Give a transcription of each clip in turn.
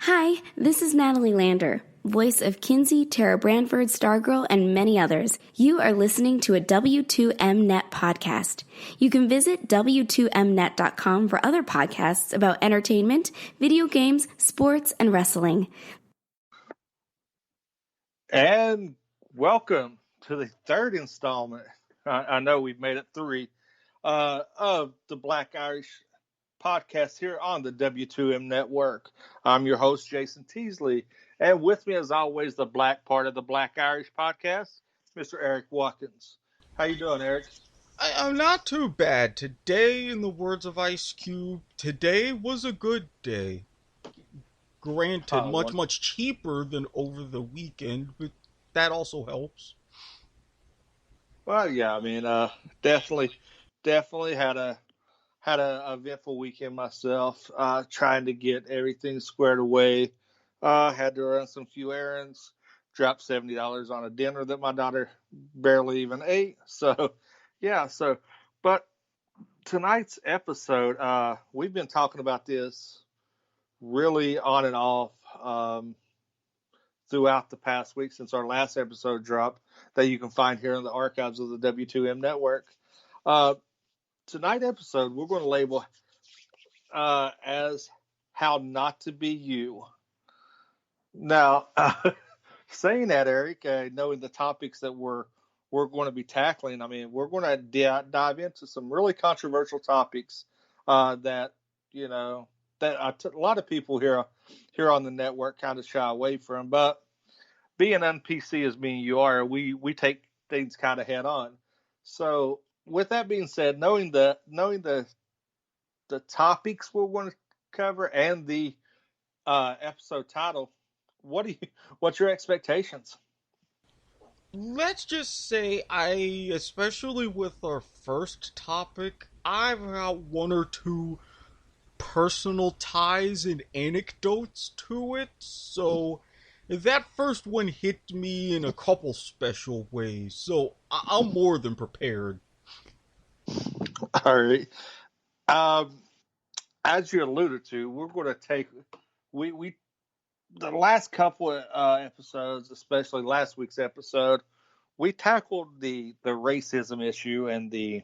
Hi, this is Natalie Lander, voice of Kinsey, Tara Branford, Stargirl, and many others. You are listening to a W2Mnet podcast. You can visit W2Mnet.com for other podcasts about entertainment, video games, sports, and wrestling. And welcome to the third installment. I know we've made it three of the Black Irish podcast here on the W2M network. I'm your host, Jason Teasley, and with me, as always, the black part of the Black Irish podcast, Mr. Eric Watkins. How you doing, Eric? I'm not too bad. Today, in the words of Ice Cube, today was a good day. Granted, much cheaper than over the weekend, but that also helps. Well, yeah, I mean, definitely had a eventful weekend myself. Trying to get everything squared away. Had to run some few errands. Dropped $70 on a dinner that my daughter barely even ate. So, yeah. But tonight's episode, we've been talking about this really on and off throughout the past week since our last episode dropped, that you can find here in the archives of the W2M network. Tonight's episode, we're going to label as How Not to Be You. Now, saying that, Eric, knowing the topics that we're going to be tackling, I mean, we're going to dive into some really controversial topics that, you know, that a lot of people here on the network kind of shy away from. But being un-PC as being you are, we take things kind of head on. So, with that being said, knowing the topics we're going to cover and the episode title, what's your expectations? Let's just say especially with our first topic, I've got one or two personal ties and anecdotes to it, so that first one hit me in a couple special ways, so I'm more than prepared. All right. As you alluded to, we're going to take we the last couple of episodes, especially last week's episode, we tackled the racism issue and the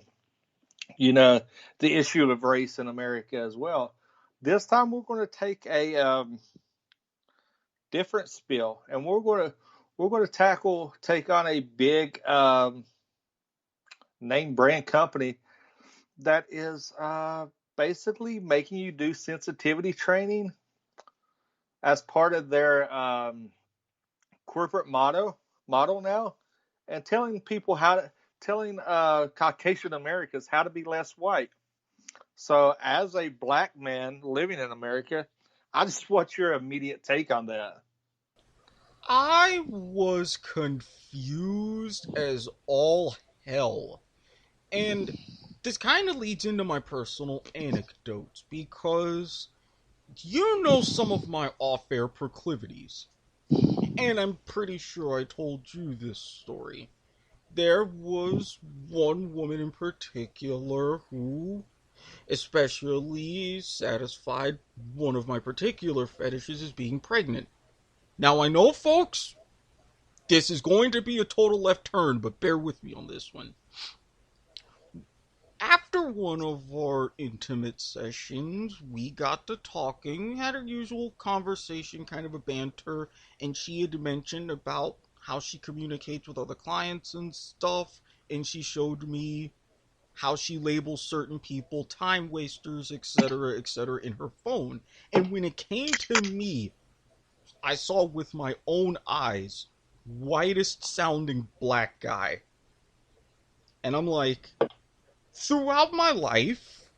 issue of race in America as well. This time we're going to take a different spill, and we're going to take on a big name brand company that is basically making you do sensitivity training as part of their corporate model now, and telling people telling Caucasian Americans how to be less white. So, as a black man living in America, I just want your immediate take on that. I was confused as all hell. And this kind of leads into my personal anecdotes, because you know some of my off-air proclivities. And I'm pretty sure I told you this story. There was one woman in particular who especially satisfied one of my particular fetishes as being pregnant. Now, I know, folks, this is going to be a total left turn, but bear with me on this one. After one of our intimate sessions, we got to talking, had our usual conversation, kind of a banter, and she had mentioned about how she communicates with other clients and stuff, and she showed me how she labels certain people time wasters, etc., in her phone. And when it came to me, I saw with my own eyes, whitest sounding black guy. And I'm like, throughout my life,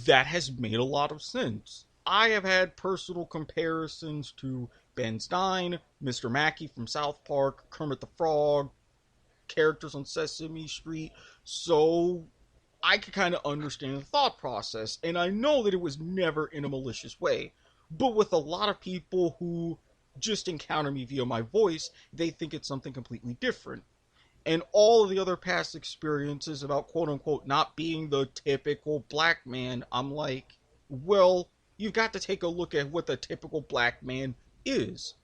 that has made a lot of sense. I have had personal comparisons to Ben Stein, Mr. Mackey from South Park, Kermit the Frog, characters on Sesame Street, so I could kind of understand the thought process, and I know that it was never in a malicious way. But with a lot of people who just encounter me via my voice, they think it's something completely different. And all of the other past experiences about quote-unquote not being the typical black man, I'm like, well, you've got to take a look at what the typical black man is.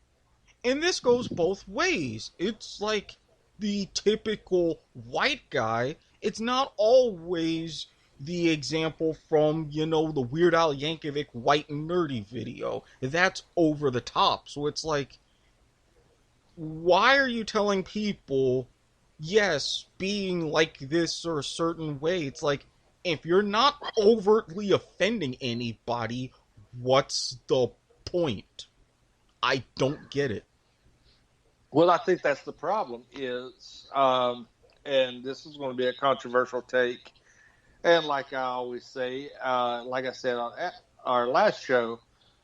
And this goes both ways. It's like the typical white guy, it's not always the example from, the Weird Al Yankovic White and Nerdy video. That's over the top. So it's like, why are you telling people, yes, being like this or a certain way? It's like, if you're not overtly offending anybody, what's the point? I don't get it. Well, I think that's the problem is, and this is going to be a controversial take. And like I always say, like I said on our last show,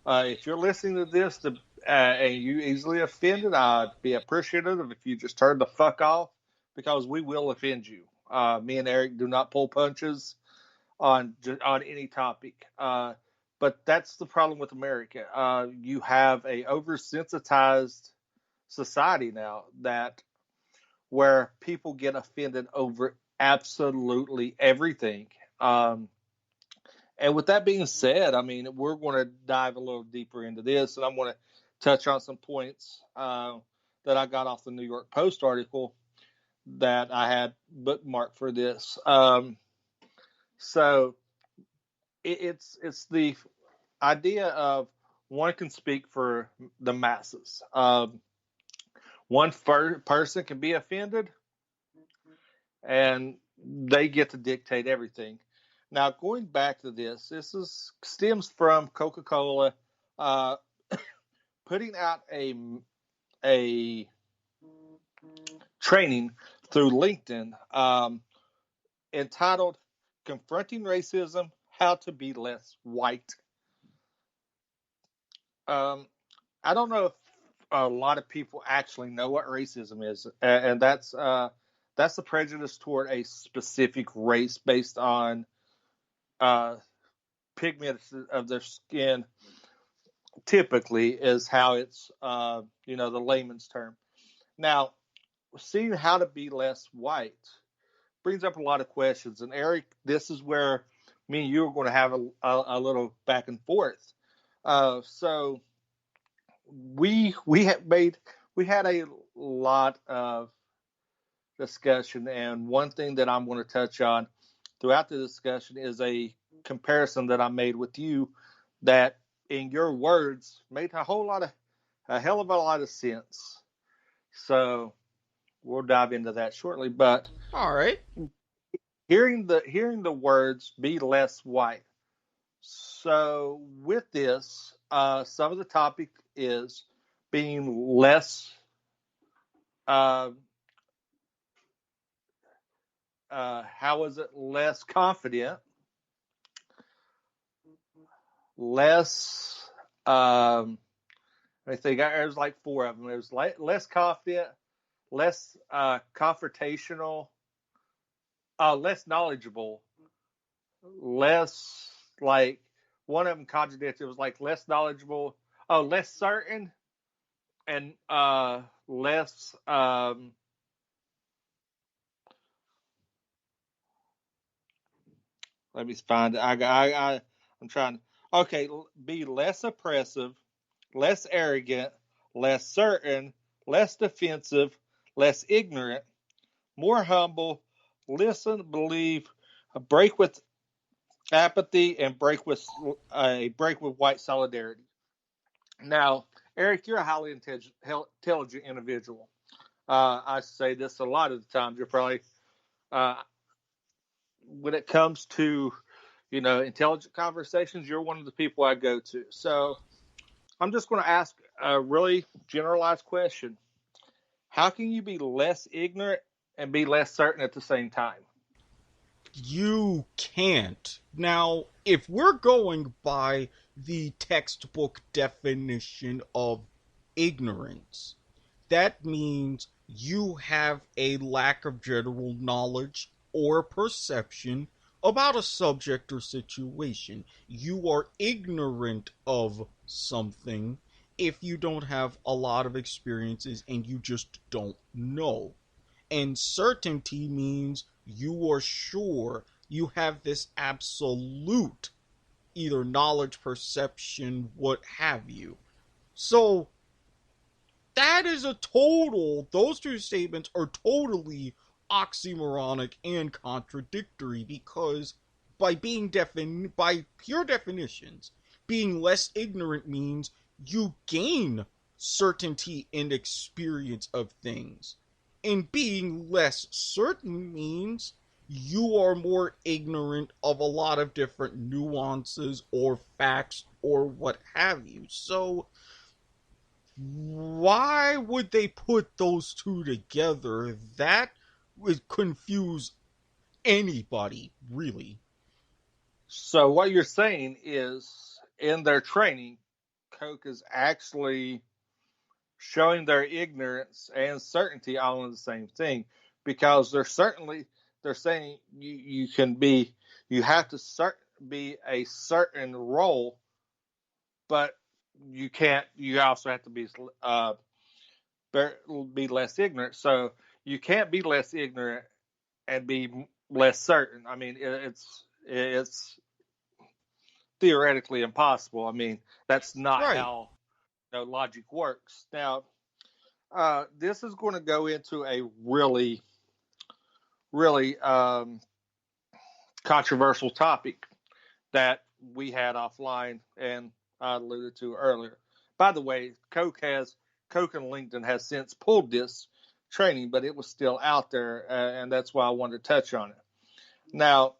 if you're listening to this and you easily offended, I'd be appreciative if you just turn the fuck off, because we will offend you. Me and Eric do not pull punches on any topic. But that's the problem with America. You have a oversensitized society now where people get offended over absolutely everything. And with that being said, I mean, we're going to dive a little deeper into this, and I'm going to touch on some points that I got off the New York Post article that I had bookmarked for this. So it's the idea of one can speak for the masses. One person can be offended, and they get to dictate everything. Now, going back to this stems from Coca-Cola putting out a training through LinkedIn entitled "Confronting Racism: How to Be Less White." I don't know if a lot of people actually know what racism is, and that's the prejudice toward a specific race based on pigment of their skin. Typically, is how it's the layman's term. Now, seeing how to be less white brings up a lot of questions, and Eric, this is where me and you are going to have a little back and forth. So we had a lot of discussion, and one thing that I'm going to touch on throughout the discussion is a comparison that I made with you that, in your words, made a hell of a lot of sense. So we'll dive into that shortly. But all right, hearing the words "be less white." So with this, some of the topic is being less. How is it less confident? Less. Let me think. There's like four of them. There's less confident, less confrontational, less knowledgeable, less like one of them contradicted. It was like less knowledgeable, less certain, and less. Let me find it. I'm trying. Okay, be less oppressive, less arrogant, less certain, less defensive, less ignorant, more humble, listen, believe, break with apathy, and break with white solidarity. Now, Eric, you're a highly intelligent individual. I say this a lot of the times. You're probably when it comes to intelligent conversations, you're one of the people I go to. So I'm just going to ask a really generalized question. How can you be less ignorant and be less certain at the same time? You can't. Now, if we're going by the textbook definition of ignorance, that means you have a lack of general knowledge or perception about a subject or situation. You are ignorant of something if you don't have a lot of experiences and you just don't know. And certainty means you are sure, you have this absolute either knowledge, perception, what have you. So that is those two statements are totally oxymoronic and contradictory, because by pure definitions, being less ignorant means you gain certainty and experience of things. And being less certain means you are more ignorant of a lot of different nuances or facts or what have you. So why would they put those two together? That would confuse anybody, really. So what you're saying is, in their training, Coke is actually showing their ignorance and certainty all in the same thing, because they're saying you have to be a certain role, but you can't. You also have to be less ignorant. So you can't be less ignorant and be less certain. I mean, it's theoretically impossible. I mean, that's not Right. how logic works. Now, this is going to go into a really, really controversial topic that we had offline and I alluded to earlier. By the way, Coke and LinkedIn has since pulled this training, but it was still out there, and that's why I wanted to touch on it. Now,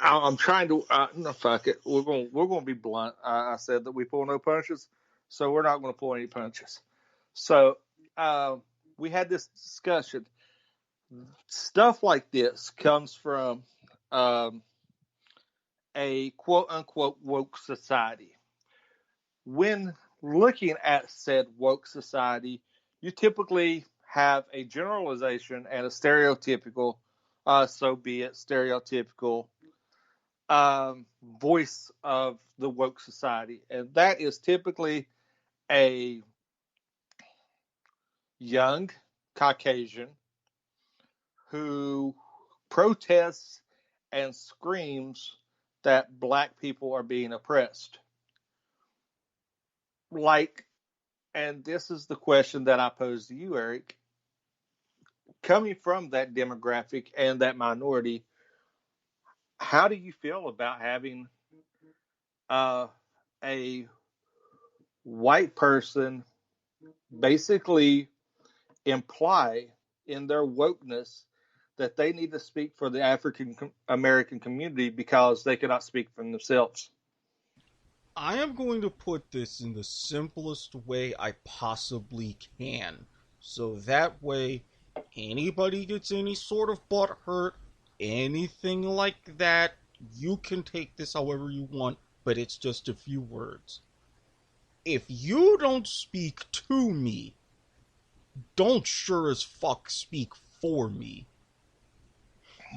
I'm trying to no, fuck it. We're going to be blunt. I said that we pull no punches, so we're not going to pull any punches. So we had this discussion. Stuff like this comes from a quote unquote woke society. When looking at said woke society, you typically have a generalization and a stereotypical, so be it, stereotypical voice of the woke society. And that is typically a young Caucasian who protests and screams that black people are being oppressed. And this is the question that I pose to you, Eric. Coming from that demographic and that minority, how do you feel about having a white person basically imply in their wokeness that they need to speak for the African American community because they cannot speak for themselves? I am going to put this in the simplest way I possibly can. So that way, anybody gets any sort of butt hurt, anything like that, you can take this however you want, but it's just a few words. If you don't speak to me, don't sure as fuck speak for me.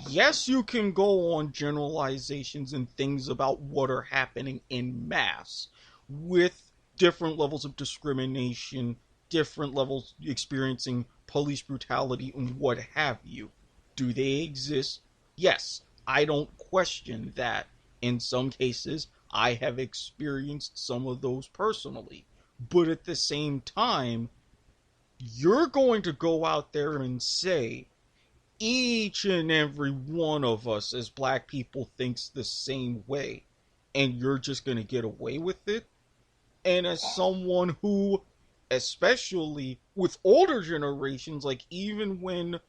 Yes, you can go on generalizations and things about what are happening in mass with different levels of discrimination, different levels experiencing police brutality, and what have you. Do they exist? Yes, I don't question that. In some cases, I have experienced some of those personally. But at the same time, you're going to go out there and say, each and every one of us as black people thinks the same way, and you're just going to get away with it? And as someone who, especially with older generations, like even when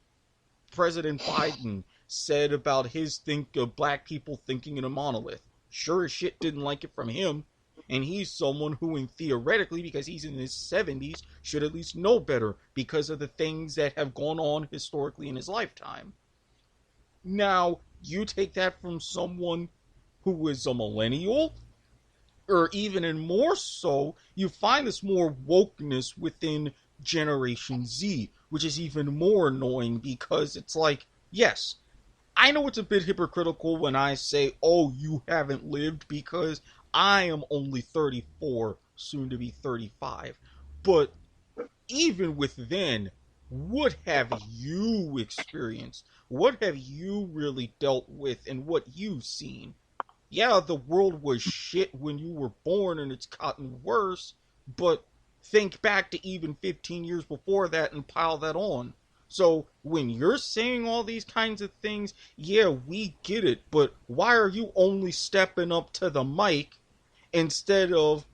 President Biden said about his think of black people thinking in a monolith, sure as shit didn't like it from him. And he's someone who, in theoretically, because he's in his 70s, should at least know better because of the things that have gone on historically in his lifetime. Now, you take that from someone who is a millennial, or even and more so, you find this more wokeness within Generation Z, which is even more annoying because it's like, yes, I know it's a bit hypocritical when I say, oh, you haven't lived, because I am only 34, soon to be 35. But even with then, what have you experienced? What have you really dealt with, and what you've seen? yeah, the world was shit when you were born and it's gotten worse, but think back to even 15 years before that and pile that on. So when you're saying all these kinds of things, yeah, we get it, but why are you only stepping up to the mic instead of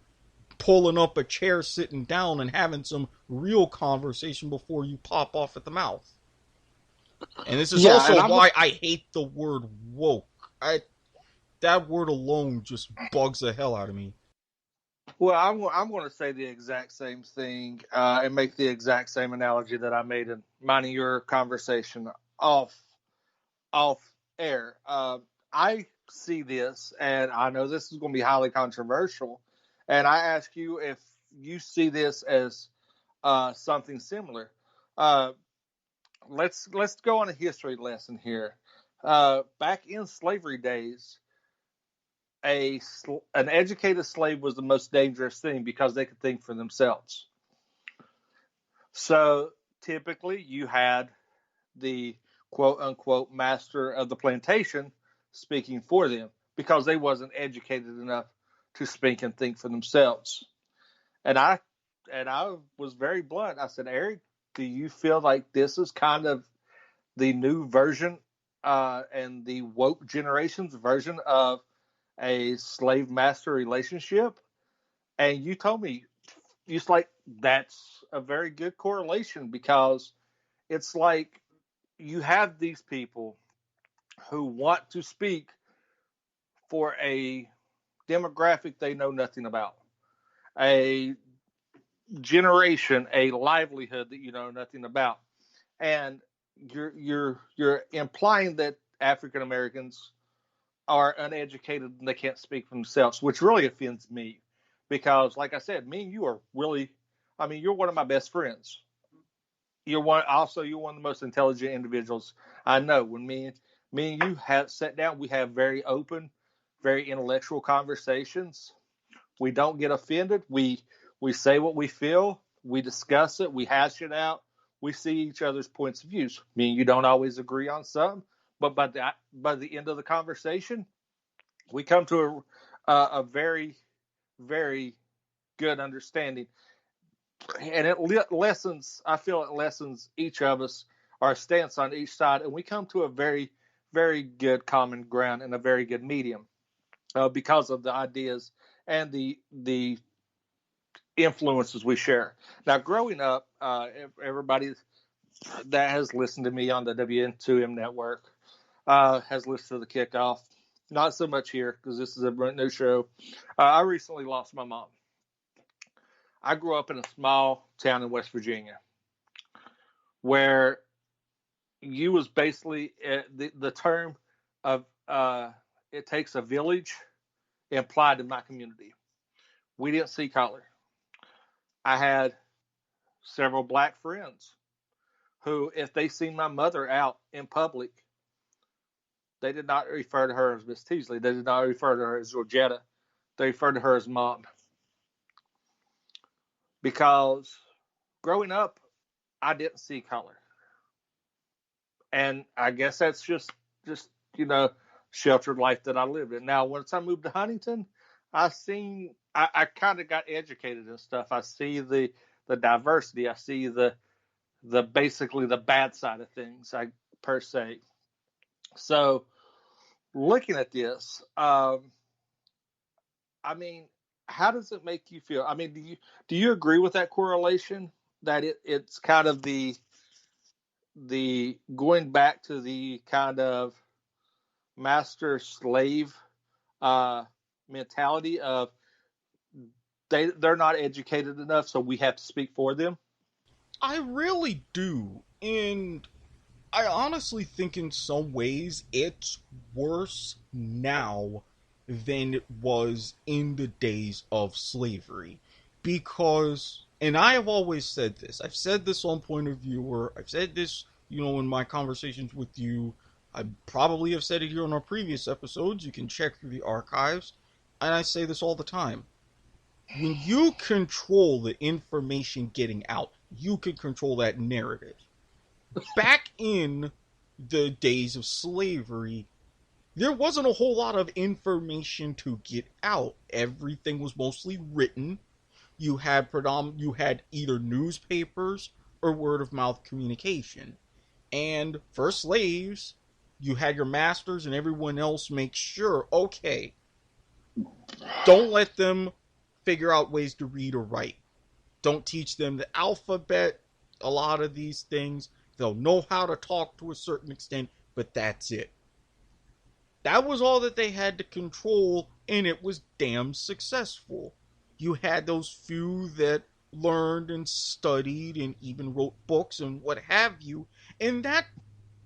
pulling up a chair, sitting down, and having some real conversation before you pop off at the mouth? And this is Yeah, and also why I hate the word woke. That word alone just bugs the hell out of me. I'm going to say the exact same thing and make the exact same analogy that I made in mine and your conversation off off air. I see this, and I know this is going to be highly controversial. And I ask you if you see this as something similar. Uh, let's go on a history lesson here. Back in slavery days, an educated slave was the most dangerous thing because they could think for themselves. So typically, you had the quote unquote master of the plantation speaking for them because they wasn't educated enough to speak and think for themselves. And I was very blunt. I said, Eric, do you feel like this is kind of the new version and the woke generation's version of a slave master relationship? And you told me, it's like, that's a very good correlation because it's like you have these people who want to speak for a demographic they know nothing about, a generation, a livelihood that you know nothing about, and you're implying that African Americans are uneducated and they can't speak for themselves, which really offends me because, like I said, me and you are really, I mean, you're one of my best friends. You're one you're one of the most intelligent individuals I know. When me and you have sat down, we have very open, very intellectual conversations. We don't get offended. We say what we feel. We discuss it. We hash it out. We see each other's points of views. Me and you don't always agree on something, but by the end of the conversation, we come to a very very good understanding, and lessens. I feel it lessens each of us our stance on each side, and we come to a very very good common ground and a very good medium because of the ideas and the influences we share. Now, growing up, everybody that has listened to me on the WN2M network has listened to the kickoff. Not so much here because this is a brand new show. I recently lost my mom. I grew up in a small town in West Virginia where you was basically the term of it takes a village implied in my community. We didn't see color. I had several black friends who, if they seen my mother out in public, they did not refer to her as Miss Teasley. They did not refer to her as Georgetta. They referred to her as Mom. Because growing up, I didn't see color. And I guess that's just you know, sheltered life that I lived in. Now, once I moved to Huntington, I kind of got educated and stuff. I see the diversity. I see the basically the bad side of things, per se. So looking at this, I mean, how does it make you feel? I mean, do you agree with that correlation that it's kind of the going back to the kind of master slave mentality of they're not educated enough, so we have to speak for them? I really do. And I honestly think in some ways it's worse now than it was in the days of slavery. Because, and I have always said this, I've said this on Point of Viewer, I've said this, in my conversations with you, I probably have said it here on our previous episodes, you can check through the archives, and I say this all the time. When you control the information getting out, you can control that narrative. Back in the days of slavery, There wasn't a whole lot of information to get out. Everything was mostly written. You had either newspapers or word of mouth communication. And for slaves, you had your masters and everyone else make sure, okay, don't let them figure out ways to read or write. Don't teach them the alphabet, a lot of these things. They'll know how to talk to a certain extent, but that's it. That was all that they had to control, and it was damn successful. You had those few that learned and studied and even wrote books and what have you, and that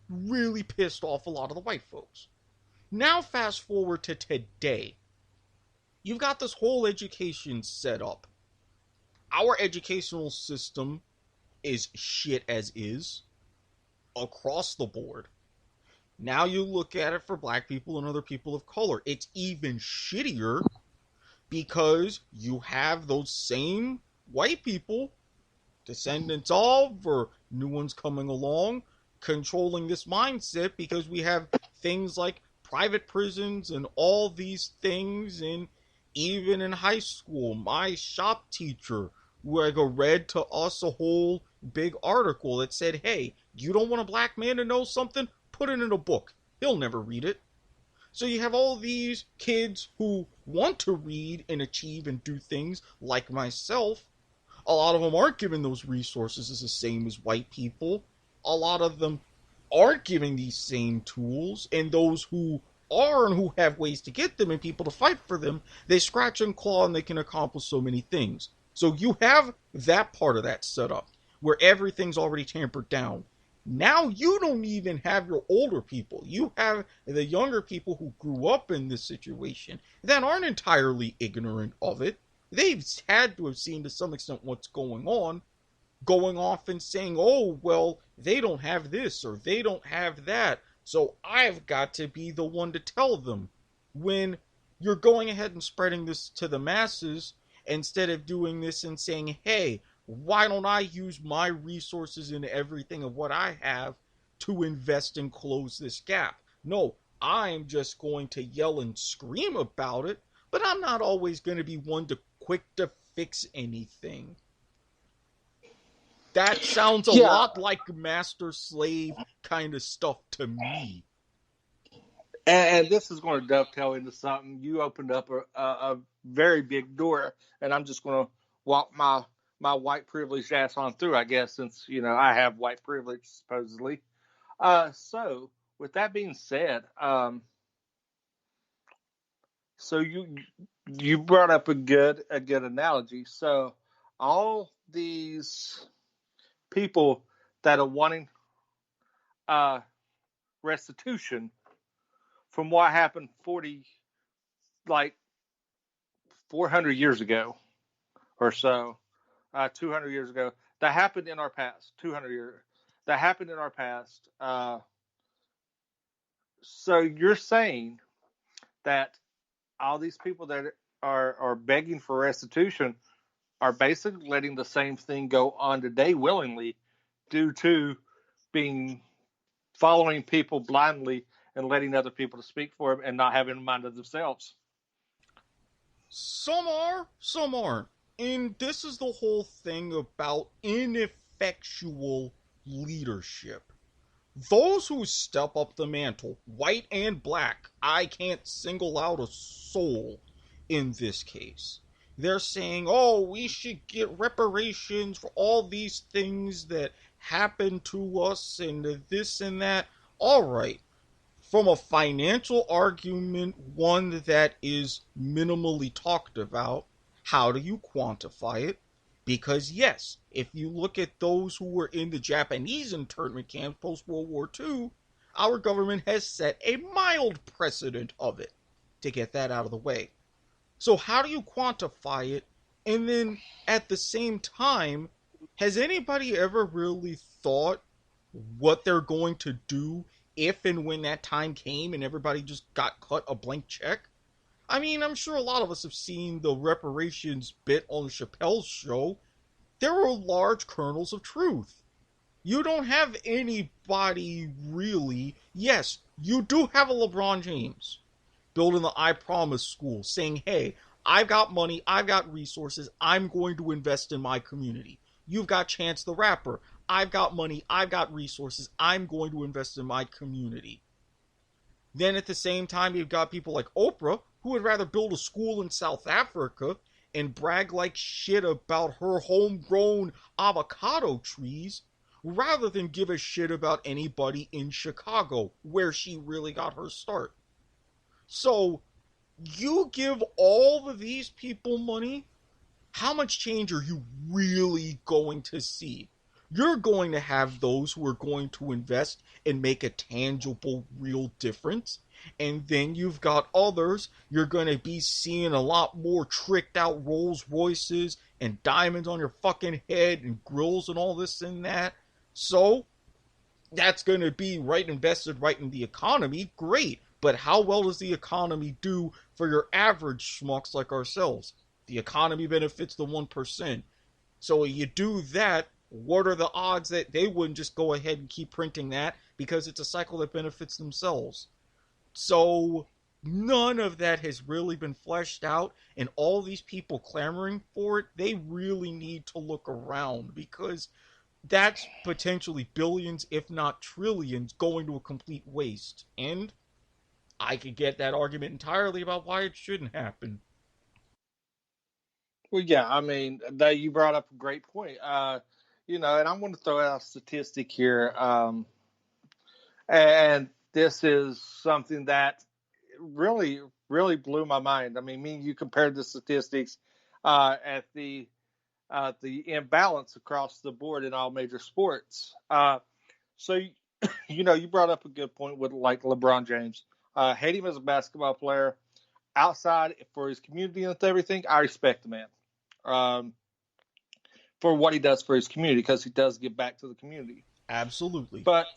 really pissed off a lot of the white folks. Now, fast forward to today. You've got this whole education set up. Our educational system is shit as is across the board. Now you look at it for black people and other people of color. It's even shittier because you have those same white people, descendants of, or new ones coming along, controlling this mindset because we have things like private prisons and all these things. And even in high school, my shop teacher read to us a whole big article that said, hey, you don't want a black man to know something? Put it in a book. He'll never read it. So you have all these kids who want to read and achieve and do things like myself. A lot of them aren't given those resources as the same as white people. A lot of them aren't given these same tools, and those who are and who have ways to get them and people to fight for them, they scratch and claw and they can accomplish so many things. So you have that part of that set up where everything's already tampered down. Now you don't even have your older people. You have the younger people who grew up in this situation that aren't entirely ignorant of it. They've had to have seen to some extent what's going on, going off and saying, oh, well, they don't have this or they don't have that, so I've got to be the one to tell them. When you're going ahead and spreading this to the masses, instead of doing this and saying, hey, why don't I use my resources and everything of what I have to invest and close this gap? No, I'm just going to yell and scream about it, but I'm not always going to be one to quick to fix anything. That sounds a lot like master-slave kind of stuff to me. And this is going to dovetail into something. You opened up a very big door, and I'm just going to walk my white privileged ass on through, I guess, since, I have white privilege, supposedly. So, with that being said, so you brought up a good analogy. So, all these people that are wanting restitution from what happened 400 years ago or so, 200 years ago, that happened in our past, 200 years, that happened in our past. So you're saying that all these people that are begging for restitution are basically letting the same thing go on today willingly due to following people blindly and letting other people to speak for them and not having a mind of themselves. Some are, some aren't. And this is the whole thing about ineffectual leadership. Those who step up the mantle, white and black, I can't single out a soul in this case. They're saying, oh, we should get reparations for all these things that happened to us and this and that. All right. From a financial argument, one that is minimally talked about, how do you quantify it? Because yes, if you look at those who were in the Japanese internment camps post-World War II, our government has set a mild precedent of it, to get that out of the way. So how do you quantify it? And then, at the same time, has anybody ever really thought what they're going to do if and when that time came and everybody just got cut a blank check? I mean, I'm sure a lot of us have seen the reparations bit on Chappelle's show. There were large kernels of truth. You don't have anybody really. Yes, you do have a LeBron James building the I Promise school, saying, hey, I've got money, I've got resources, I'm going to invest in my community. You've got Chance the Rapper. I've got money, I've got resources, I'm going to invest in my community. Then at the same time, you've got people like Oprah, who would rather build a school in South Africa and brag like shit about her homegrown avocado trees rather than give a shit about anybody in Chicago, where she really got her start. So, you give all of these people money, how much change are you really going to see? You're going to have those who are going to invest and make a tangible, real difference. And then you've got others, you're going to be seeing a lot more tricked out Rolls Royces and diamonds on your fucking head and grills and all this and that. So, that's going to be right invested right in the economy. Great. But how well does the economy do for your average schmucks like ourselves? The economy benefits the 1%. So you do that, what are the odds that they wouldn't just go ahead and keep printing that because it's a cycle that benefits themselves? So none of that has really been fleshed out, and all these people clamoring for it, they really need to look around because that's potentially billions, if not trillions, going to a complete waste. And I could get that argument entirely about why it shouldn't happen. Well, yeah, I mean, that you brought up a great point. And I'm going to throw out a statistic here, and this is something that really, really blew my mind. I mean, me and you compared the statistics at the imbalance across the board in all major sports. So, you brought up a good point with like LeBron James. Hate him as a basketball player. Outside for his community and everything, I respect the man for what he does for his community because he does give back to the community. Absolutely. But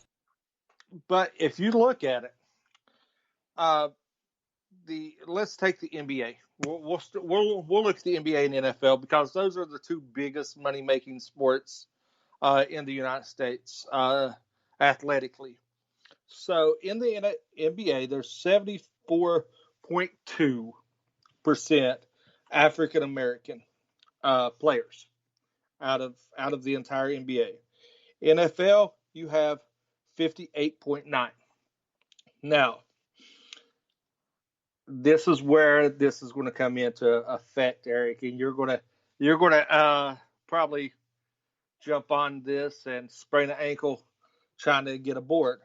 if you look at it, uh, let's take the NBA. We'll look at the NBA and NFL because those are the two biggest money making sports in the United States athletically. So in the NBA, there's 74.2% African American players out of the entire NBA. NFL, you have 58.9. Now, this is where this is going to come into effect, Eric, and you're going to probably jump on this and sprain an ankle trying to get aboard.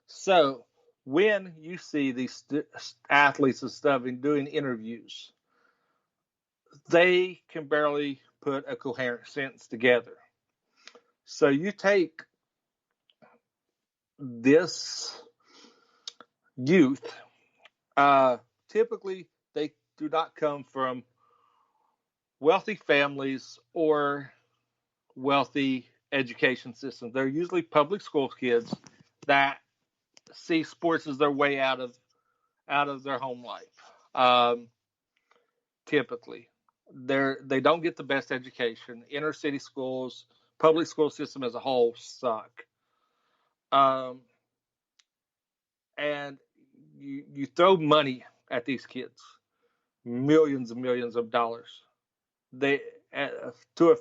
So when you see these athletes and stuff and doing interviews, they can barely put a coherent sentence together. So you take this youth, typically they do not come from wealthy families or wealthy education systems. They're usually public school kids that see sports as their way out of their home life. Typically, they don't get the best education. Inner city schools, public school system as a whole suck. Um, and you throw money at these kids, millions and millions of dollars. They to a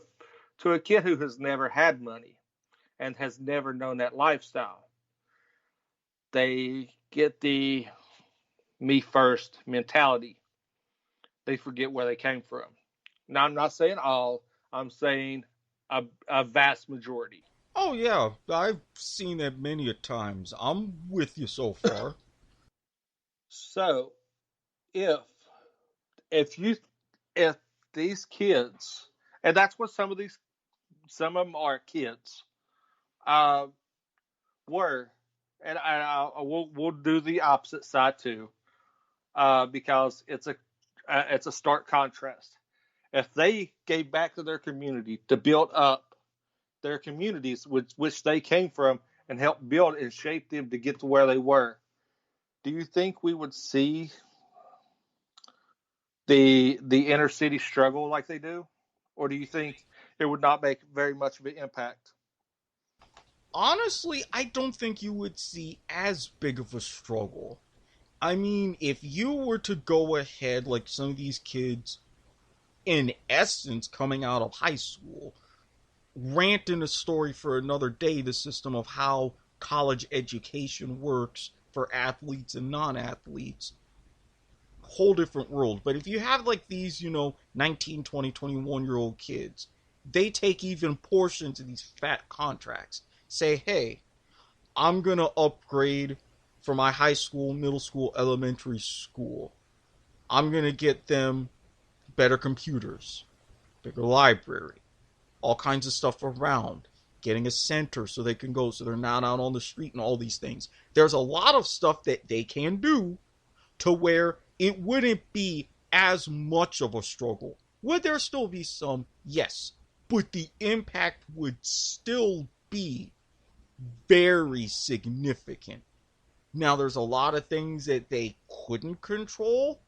to a kid who has never had money and has never known that lifestyle. They get the me first mentality. They forget where they came from. Now, I'm not saying all, I'm saying a vast majority. Oh yeah, I've seen that many a times. I'm with you so far. So if if you if these kids, and that's what some of them are kids, uh, were, and we'll do the opposite side too, because it's a stark contrast. If they gave back to their community to build up their communities, which they came from, and helped build and shape them to get to where they were, do you think we would see the inner city struggle like they do, or do you think it would not make very much of an impact? Honestly, I don't think you would see as big of a struggle. I mean, if you were to go ahead, like some of these kids, in essence, coming out of high school, rant in a story for another day, the system of how college education works for athletes and non-athletes, whole different world. But if you have like these, 19, 20, 21-year-old kids, they take even portions of these fat contracts. Say, hey, I'm going to upgrade for my high school, middle school, elementary school. I'm going to get them better computers, bigger library, all kinds of stuff around, getting a center so they can go, so they're not out on the street and all these things. There's a lot of stuff that they can do to where it wouldn't be as much of a struggle. Would there still be some? Yes. But the impact would still be very significant. Now, there's a lot of things that they couldn't control,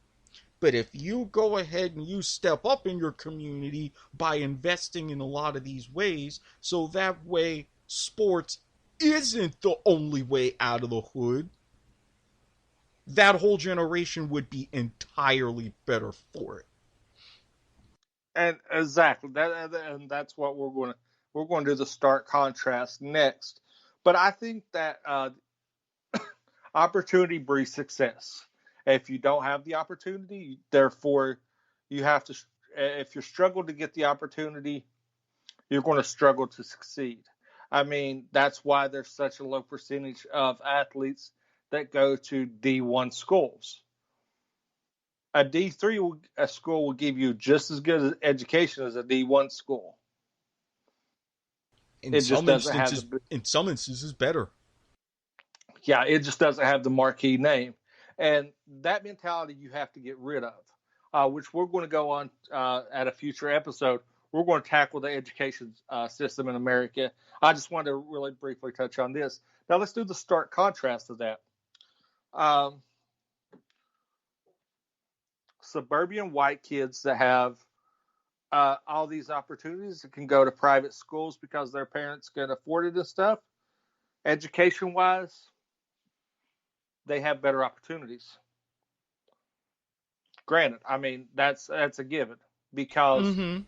but if you go ahead and you step up in your community by investing in a lot of these ways, so that way sports isn't the only way out of the hood, that whole generation would be entirely better for it. And exactly and that's what we're going to do the stark contrast next. But I think that opportunity breeds success. If you don't have the opportunity, therefore, you have to. If you struggle to get the opportunity, you're going to struggle to succeed. I mean, that's why there's such a low percentage of athletes that go to D1 schools. A D3 school will give you just as good an education as a D1 school. In It just some doesn't have instances, in some instances, better. Yeah, it just doesn't have the marquee name. And that mentality you have to get rid of, which we're going to go on at a future episode. We're going to tackle the education system in America. I just wanted to really briefly touch on this. Now, let's do the stark contrast of that. Suburban white kids that have all these opportunities that can go to private schools because their parents can afford it and stuff, education-wise, they have better opportunities. Granted, I mean that's a given because going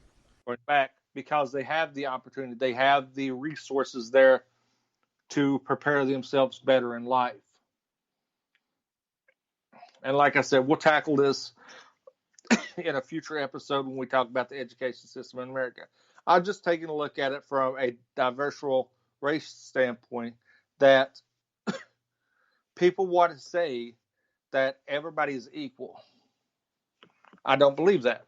back because they have the opportunity, they have the resources there to prepare themselves better in life. And like I said, we'll tackle this in a future episode when we talk about the education system in America. I'm just taking a look at it from a diverse race standpoint that people want to say that everybody is equal. I don't believe that.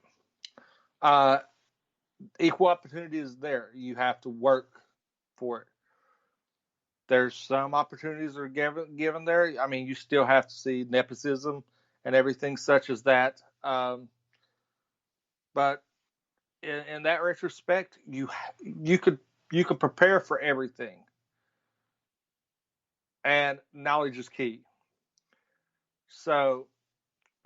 Equal opportunity is there. You have to work for it. There's some opportunities that are given there. I mean, you still have to see nepotism and everything such as that. But in that retrospect, you could prepare for everything, and knowledge is key. So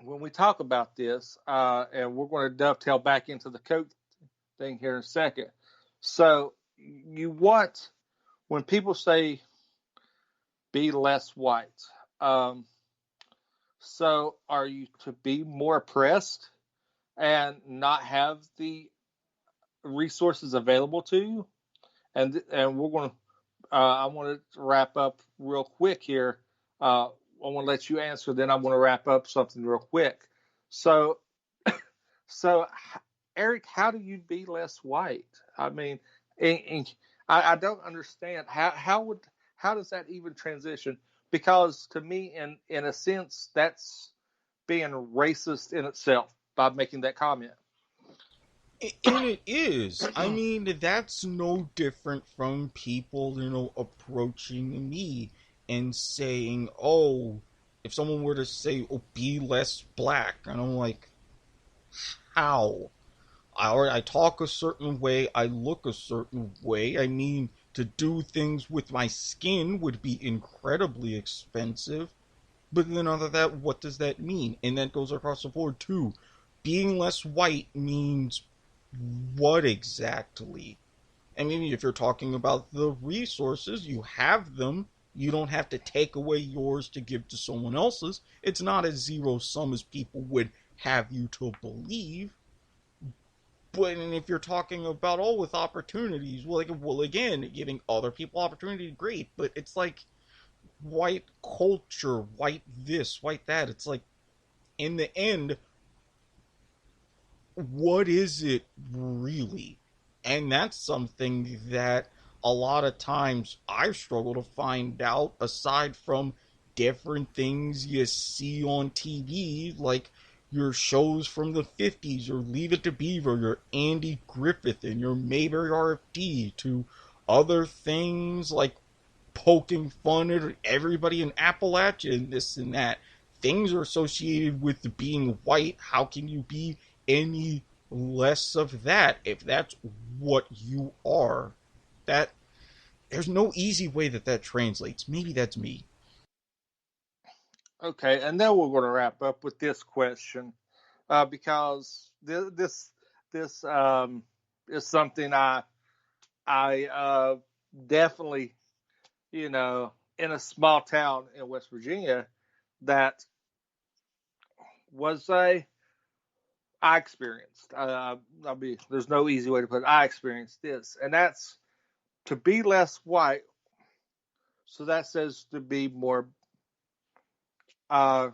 when we talk about this, and we're going to dovetail back into the coach thing here in a second. So when people say be less white, so are you to be more oppressed and not have the resources available to you? And we're going to, I want to wrap up real quick here. I want to let you answer, then I'm going to wrap up something real quick. So Eric, how do you be less white? I mean, I don't understand how does that even transition? Because to me, in a sense, that's being racist in itself by making that comment. And it is. I mean, that's no different from people, approaching me and saying, oh, if someone were to say, oh, be less black, and I'm like, how? I talk a certain way, I look a certain way. I mean, to do things with my skin would be incredibly expensive. But then other than that, what does that mean? And that goes across the board too. Being less white means what exactly? I mean, if you're talking about the resources, you have them. You don't have to take away yours to give to someone else's. It's not as zero sum as people would have you to believe. But if you're talking about, oh, with opportunities, well, again, giving other people opportunity, great. But it's like white culture, white this, white that. It's like, in the end, what is it really? And that's something that a lot of times I struggle to find out, aside from different things you see on TV, like your shows from the 50s, or Leave It to Beaver, your Andy Griffith and your Mayberry RFD, to other things like poking fun at everybody in Appalachia and this and that. Things are associated with being white. How can you be any less of that if that's what you are? That there's no easy way that translates. Maybe that's me. Okay, and then we're going to wrap up with this question, because this is something I definitely, in a small town in West Virginia, that was a I experienced. There's no easy way to put it. I experienced this, and that's to be less white. So that says to be more uh,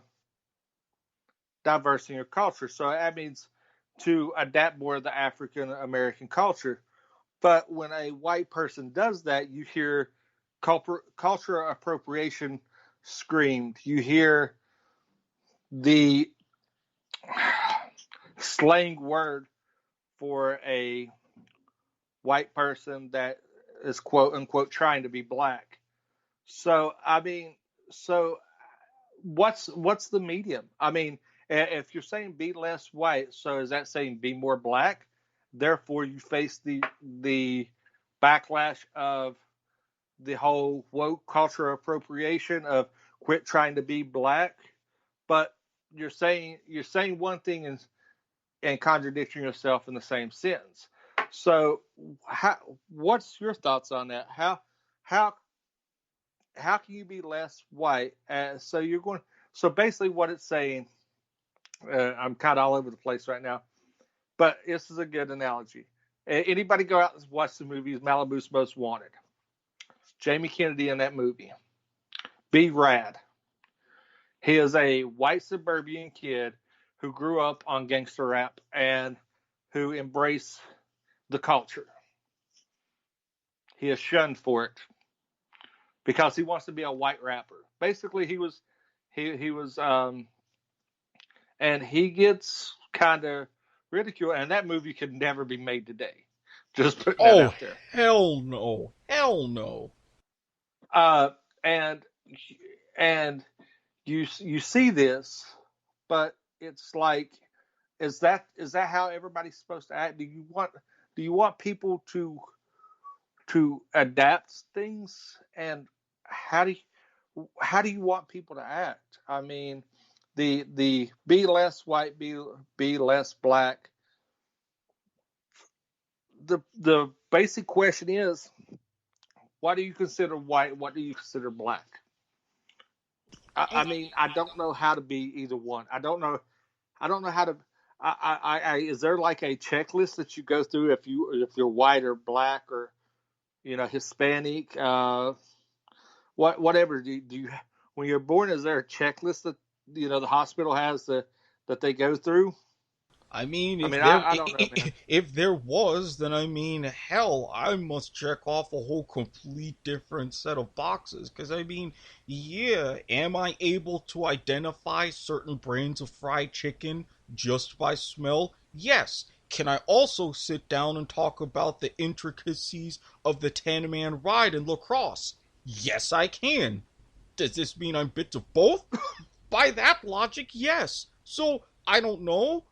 diverse in your culture. So that means to adapt more of the African American culture. But when a white person does that, you hear cultural appropriation screamed. You hear the slang word for a white person that is quote unquote trying to be black. So I mean, so what's the medium? I mean, if you're saying be less white, so is that saying be more black? Therefore, you face the backlash of the whole woke cultural appropriation of quit trying to be black. But you're saying one thing and contradicting yourself in the same sentence. So, what's your thoughts on that? How how can you be less white? So basically, what it's saying. I'm kind of all over the place right now, but this is a good analogy. Anybody go out and watch the movies Malibu's Most Wanted? Jamie Kennedy in that movie. Be rad. He is a white suburban kid who grew up on gangster rap and who embraced the culture. He is shunned for it because he wants to be a white rapper. Basically, he was and he gets kind of ridiculed. And that movie could never be made today. Just putting that Oh, out there. hell no. Hell no. Uh, and and you see this, but it's like, is that how everybody's supposed to act? Do you want people to adapt things, and how do you want people to act? I mean, the be less white, be less black. The basic question is, what do you consider white? What do you consider black? I mean, I don't know how to be either one. I don't know. I don't know how to. Is there like a checklist that you go through if you're white or black or Hispanic, whatever? Do you when you're born? Is there a checklist that the hospital has that they go through? I mean, I mean, I don't know, man. if there was, then I mean, hell, I must check off a whole complete different set of boxes. Because I mean, yeah, am I able to identify certain brands of fried chicken just by smell? Yes. Can I also sit down and talk about the intricacies of the 10-man ride in lacrosse? Yes, I can. Does this mean I'm bits of both? By that logic, yes. So, I don't know.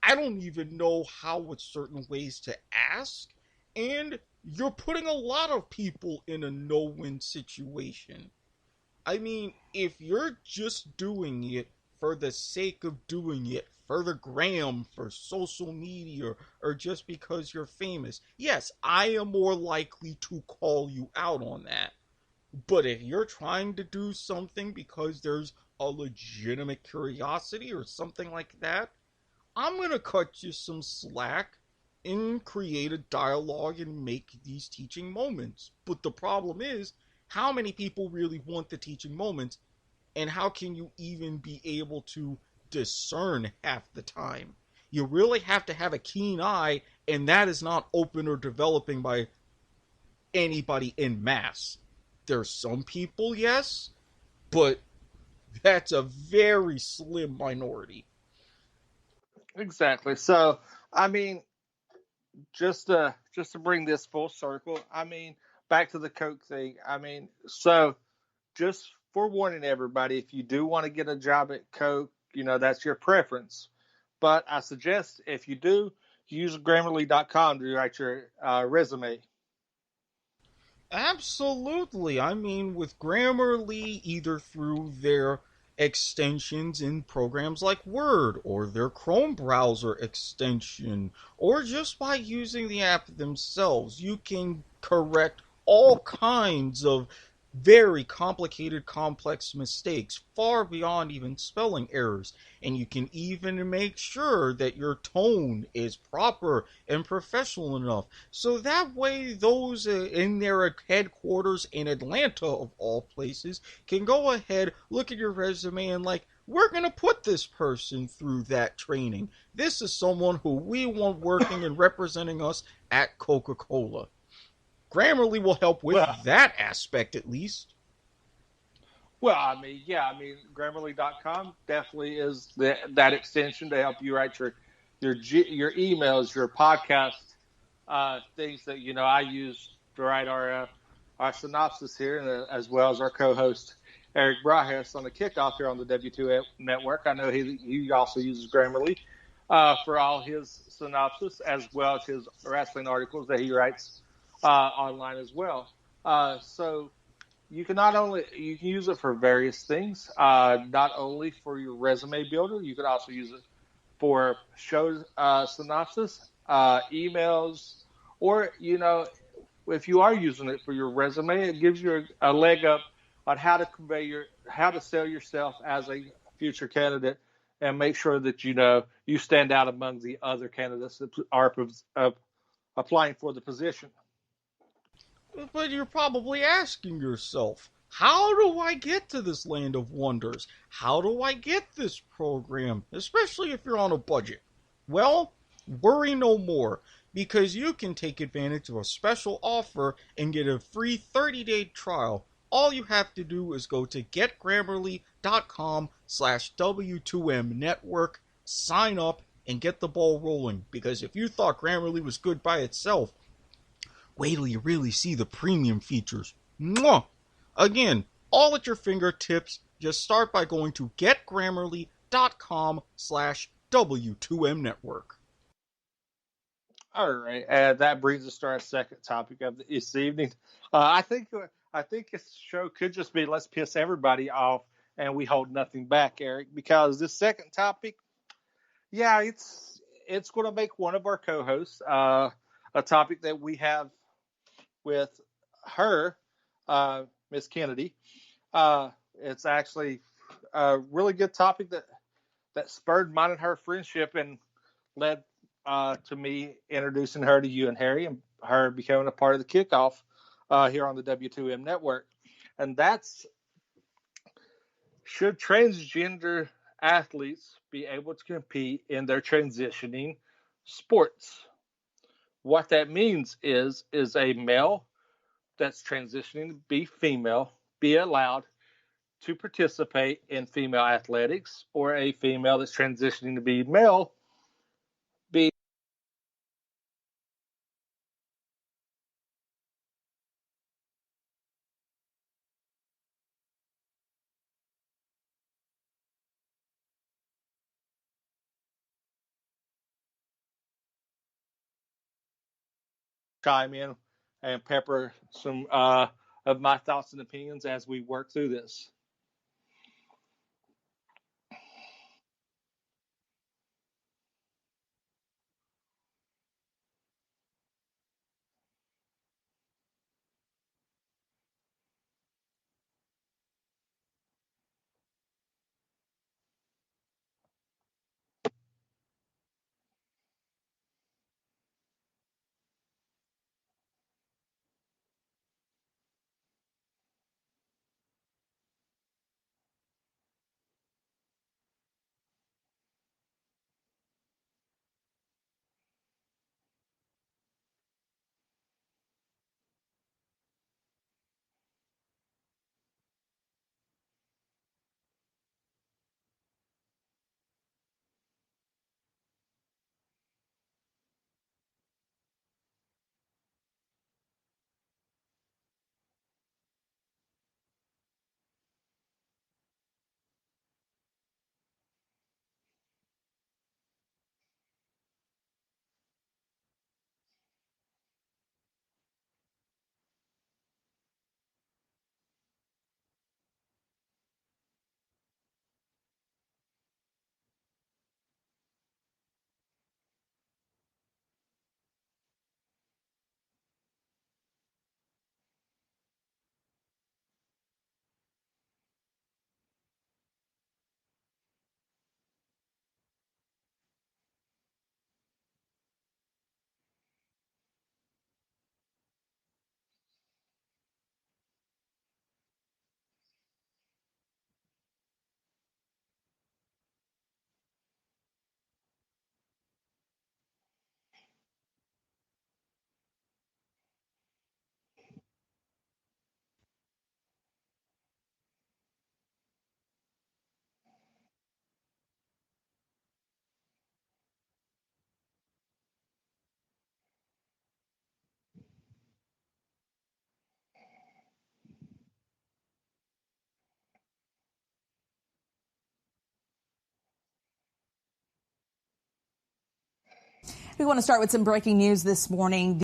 I don't even know how with certain ways to ask. And you're putting a lot of people in a no-win situation. I mean, if you're just doing it for the sake of doing it, for the gram, for social media, or just because you're famous, yes, I am more likely to call you out on that. But if you're trying to do something because there's a legitimate curiosity or something like that, I'm going to cut you some slack and create a dialogue and make these teaching moments. But the problem is, how many people really want the teaching moments, and how can you even be able to discern half the time? You really have to have a keen eye, and that is not open or developing by anybody in mass. There's some people, yes, but that's a very slim minority. Exactly. So, I mean, just to bring this full circle, I mean, back to the Coke thing. I mean, so just forewarning everybody, if you do want to get a job at Coke, that's your preference. But I suggest if you do, use Grammarly.com to write your resume. Absolutely. I mean, with Grammarly, either through their extensions in programs like Word or their Chrome browser extension, or just by using the app themselves, you can correct all kinds of very complicated, complex mistakes, far beyond even spelling errors. And you can even make sure that your tone is proper and professional enough. So that way, those in their headquarters in Atlanta, of all places, can go ahead, look at your resume, and like, we're going to put this person through that training. This is someone who we want working and representing us at Coca Cola. Grammarly will help with Well, that aspect at least. well, I mean, yeah, I mean, Grammarly.com definitely is that extension to help you write your emails, your podcast things that I use to write our synopsis here, and as well as our co-host Eric Brahes on the kickoff here on the W2 network. I know he also uses Grammarly for all his synopsis, as well as his wrestling articles that he writes online as well. So you can use it for various things. Not only for your resume builder, you could also use it for show synopsis, emails, or if you are using it for your resume, it gives you a leg up on how to sell yourself as a future candidate, and make sure that you stand out among the other candidates that are applying for the position. But you're probably asking yourself, how do I get to this land of wonders? How do I get this program? Especially if you're on a budget. Well, worry no more, because you can take advantage of a special offer and get a free 30-day trial. All you have to do is go to getgrammarly.com/W2M network, sign up, and get the ball rolling. Because if you thought Grammarly was good by itself, wait till you really see the premium features. Mwah! Again, all at your fingertips. Just start by going to getgrammarly.com/W2M network. All right, that brings us to our second topic of this evening. I think this show could just be let's piss everybody off, and we hold nothing back, Eric, because this second topic, yeah, it's going to make one of our co-hosts a topic that we have with her, Miss Kennedy. It's actually a really good topic that spurred mine and her friendship and led to me introducing her to you and Harry, and her becoming a part of the kickoff here on the W2M network. And that's, should transgender athletes be able to compete in their transitioning sports? What that means is a male that's transitioning to be female be allowed to participate in female athletics, or a female that's transitioning to be male be chime in and pepper some of my thoughts and opinions as we work through this. We want to start with some breaking news this morning.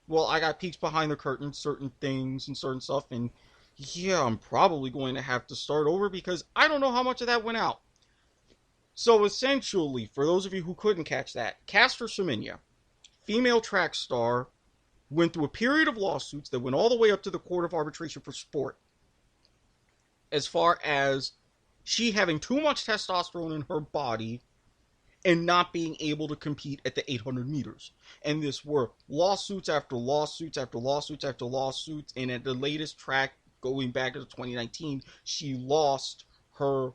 Well, I got peeks behind the curtain, certain things and certain stuff, and yeah, I'm probably going to have to start over because I don't know how much of that went out. So essentially, for those of you who couldn't catch that, Caster Semenya, female track star, went through a period of lawsuits that went all the way up to the Court of Arbitration for Sport as far as she having too much testosterone in her body and not being able to compete at the 800 meters. And this were lawsuits after lawsuits after lawsuits after lawsuits. And at the latest track, going back to 2019, she lost her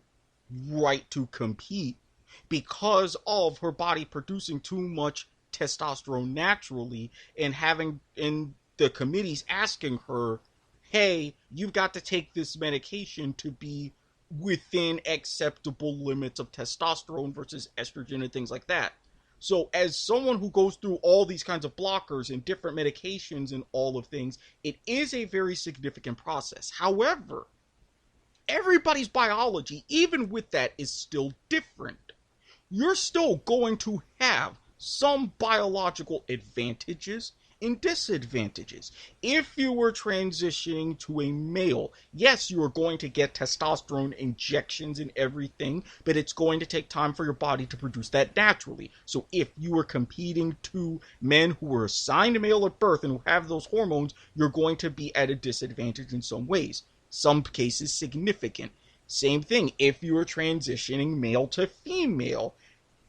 right to compete because of her body producing too much testosterone naturally and having in the committees asking her, hey, you've got to take this medication to be within acceptable limits of testosterone versus estrogen and things like that. So as someone who goes through all these kinds of blockers and different medications and all of things, it is a very significant process. However, everybody's biology, even with that, is still different. You're still going to have some biological advantages and disadvantages. If you were transitioning to a male, yes, you are going to get testosterone injections and everything, but it's going to take time for your body to produce that naturally. So if you are competing to men who were assigned male at birth and who have those hormones, you're going to be at a disadvantage in some ways. Some cases significant. Same thing, if you are transitioning male to female,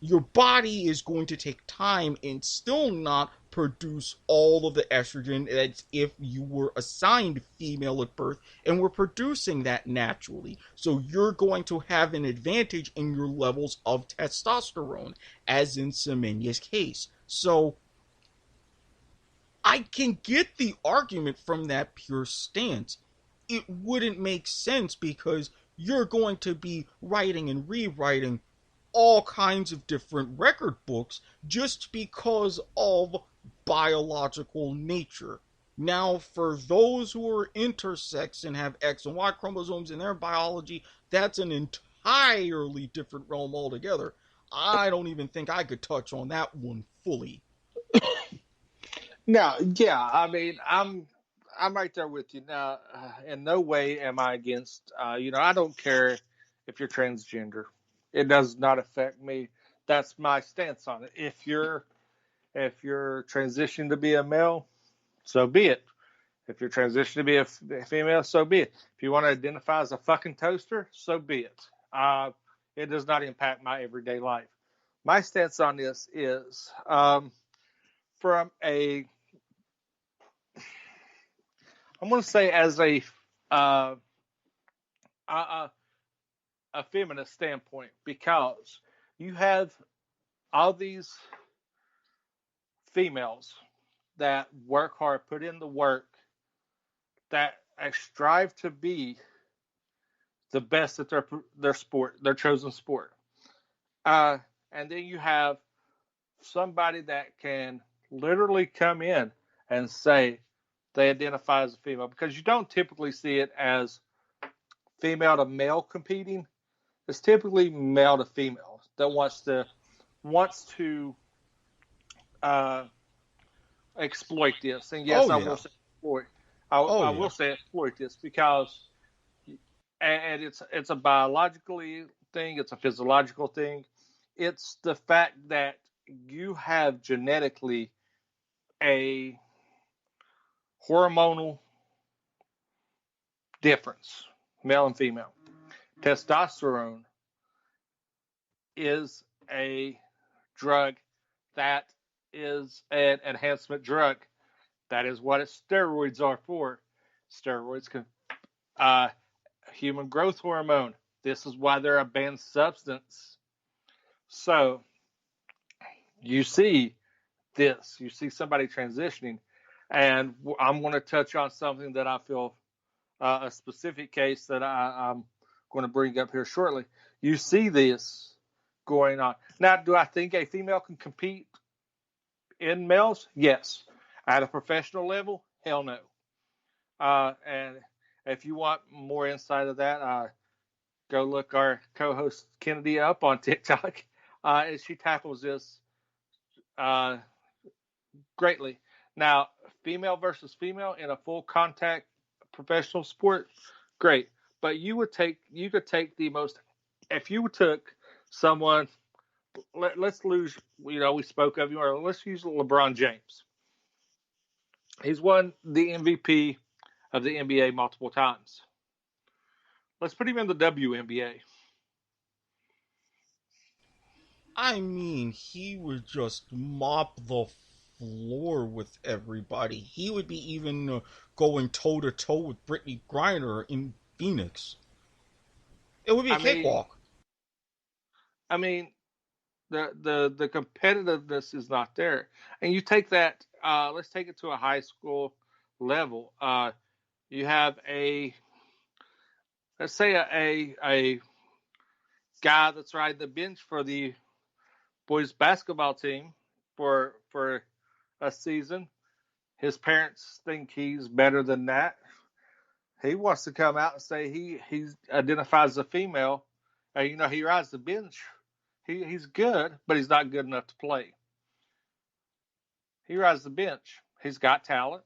your body is going to take time and still not produce all of the estrogen as if you were assigned female at birth and were producing that naturally. So you're going to have an advantage in your levels of testosterone, as in Semenya's case. So I can get the argument from that pure stance. It wouldn't make sense because you're going to be writing and rewriting all kinds of different record books just because of biological nature. Now, for those who are intersex and have X and Y chromosomes in their biology, that's an entirely different realm altogether. I don't even think I could touch on that one fully. Now, yeah, I mean, I'm right there with you. Now, in no way am I against. I don't care if you're transgender. It does not affect me. That's my stance on it. If you're transitioning to be a male, so be it. If you're transitioning to be a female, so be it. If you want to identify as a fucking toaster, so be it. It does not impact my everyday life. My stance on this is from I'm going to say as uh, a a feminist standpoint, because you have all these females that work hard, put in the work, that strive to be the best at their sport, their chosen sport. And then you have somebody that can literally come in and say they identify as a female, because you don't typically see it as female to male competing. It's typically male to female that wants to uh, exploit this. And yes, Oh, I yeah. will say exploit. Oh, I yeah. will say exploit this because, and it's a biological thing, it's a physiological thing. It's the fact that you have genetically a hormonal difference, male and female. Testosterone is a drug that is an enhancement drug. That is what steroids are for. Steroids can human growth hormone. This is why they're a banned substance. So you see this. You see somebody transitioning. And I'm going to touch on something that I feel a specific case that I'm going to bring up here shortly. You see this going on. Now, do I think a female can compete in males? Yes. At a professional level? Hell no. And if you want more insight of that, go look our co-host Kennedy up on TikTok. And she tackles this uh, greatly. Now, female versus female in a full contact professional sport, great. But you could take the most, if you took someone, let's lose, we spoke of you, or let's use LeBron James. He's won the MVP of the NBA multiple times. Let's put him in the WNBA. I mean, he would just mop the floor with everybody. He would be even going toe to toe with Brittany Griner in Phoenix. It would be a cakewalk. I mean, the competitiveness is not there, and you take that. Let's take it to a high school level. You have let's say a guy that's riding the bench for the boys basketball team for a season. His parents think he's better than that. He wants to come out and say he identifies as a female. He rides the bench. He's good, but he's not good enough to play. He rides the bench. He's got talent.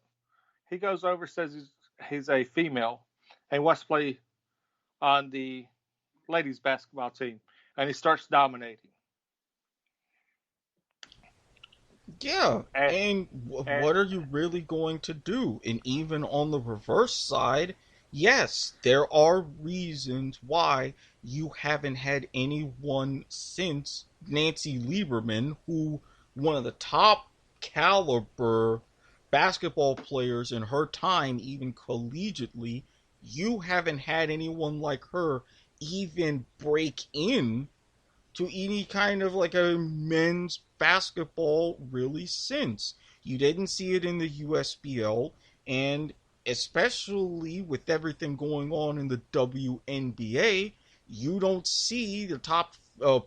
He goes over, says he's a female, and wants to play on the ladies basketball team, and he starts dominating. Yeah, and what are you really going to do? And even on the reverse side, yes, there are reasons why you haven't had anyone since Nancy Lieberman, who one of the top caliber basketball players in her time, even collegiately. You haven't had anyone like her even break in to any kind of like a men's basketball really since. You didn't see it in the USBL, and especially with everything going on in the WNBA, you don't see the top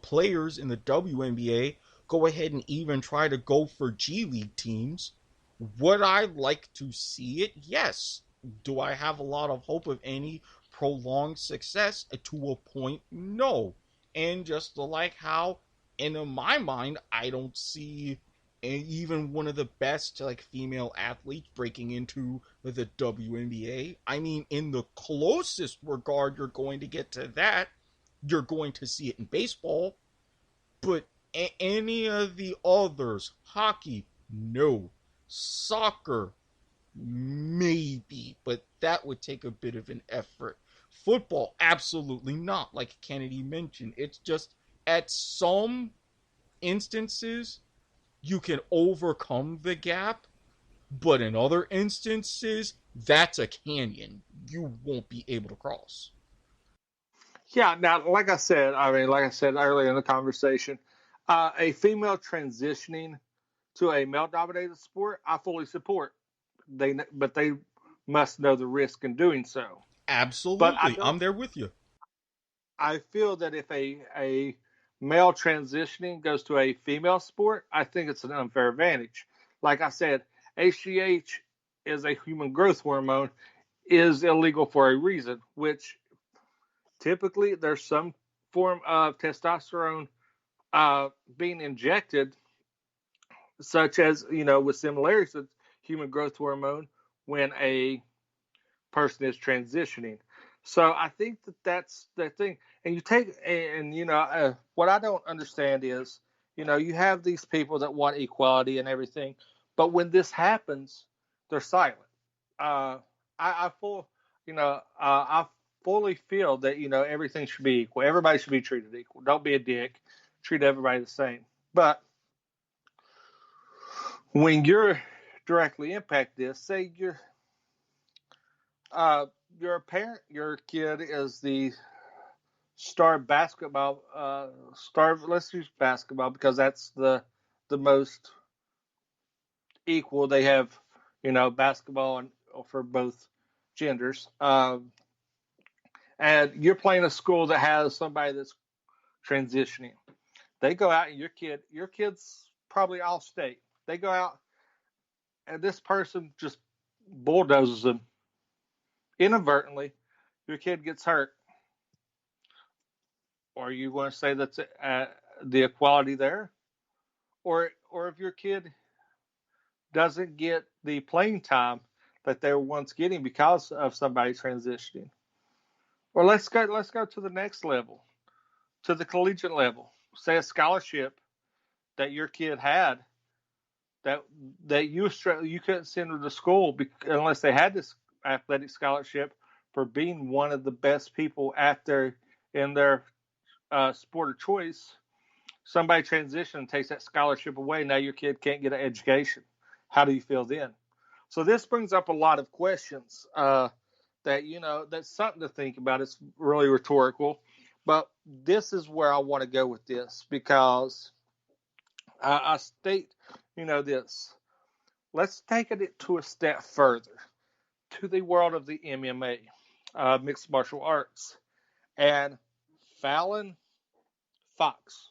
players in the WNBA go ahead and even try to go for G League teams. Would I like to see it? Yes. Do I have a lot of hope of any prolonged success? To a point, no. And just like how, in my mind, I don't see even one of the best like female athletes breaking into the WNBA. I mean, in the closest regard you're going to get to that, you're going to see it in baseball. But any of the others, hockey, no. Soccer, maybe, but that would take a bit of an effort. Football, absolutely not. Like Kennedy mentioned, it's just at some instances you can overcome the gap, but in other instances, that's a canyon you won't be able to cross. Yeah. Now, like I said earlier in the conversation, a female transitioning to a male-dominated sport, I fully support. But they must know the risk in doing so. Absolutely, I'm there with you. I feel that if a male transitioning goes to a female sport, I think it's an unfair advantage. Like I said, HGH is a human growth hormone, is illegal for a reason, which typically there's some form of testosterone being injected, such as, with similarities with human growth hormone when a person is transitioning. So I think that's the thing. And you take, and what I don't understand is, you have these people that want equality and everything, but when this happens, they're silent. I fully feel that everything should be equal. Everybody should be treated equal. Don't be a dick. Treat everybody the same. But when you're directly impacted, this, say you're a parent, your kid is the star basketball star. Let's use basketball because that's the most equal. They have basketball and for both genders. And you're playing a school that has somebody that's transitioning. They go out and your kid's probably off state. They go out and this person just bulldozes them inadvertently. Your kid gets hurt. Are you going to say that's the equality there? Or if your kid doesn't get the playing time that they were once getting because of somebody transitioning? Or let's go to the next level, to the collegiate level. Say a scholarship that your kid had that you couldn't send them to school unless they had this athletic scholarship for being one of the best people in their sport of choice. Somebody transitions and takes that scholarship away. Now your kid can't get an education. How do you feel then? So this brings up a lot of questions that's something to think about. It's really rhetorical, but this is where I want to go with this because I state, this. Let's take it to a step further to the world of the MMA, mixed martial arts, and Fallon Fox.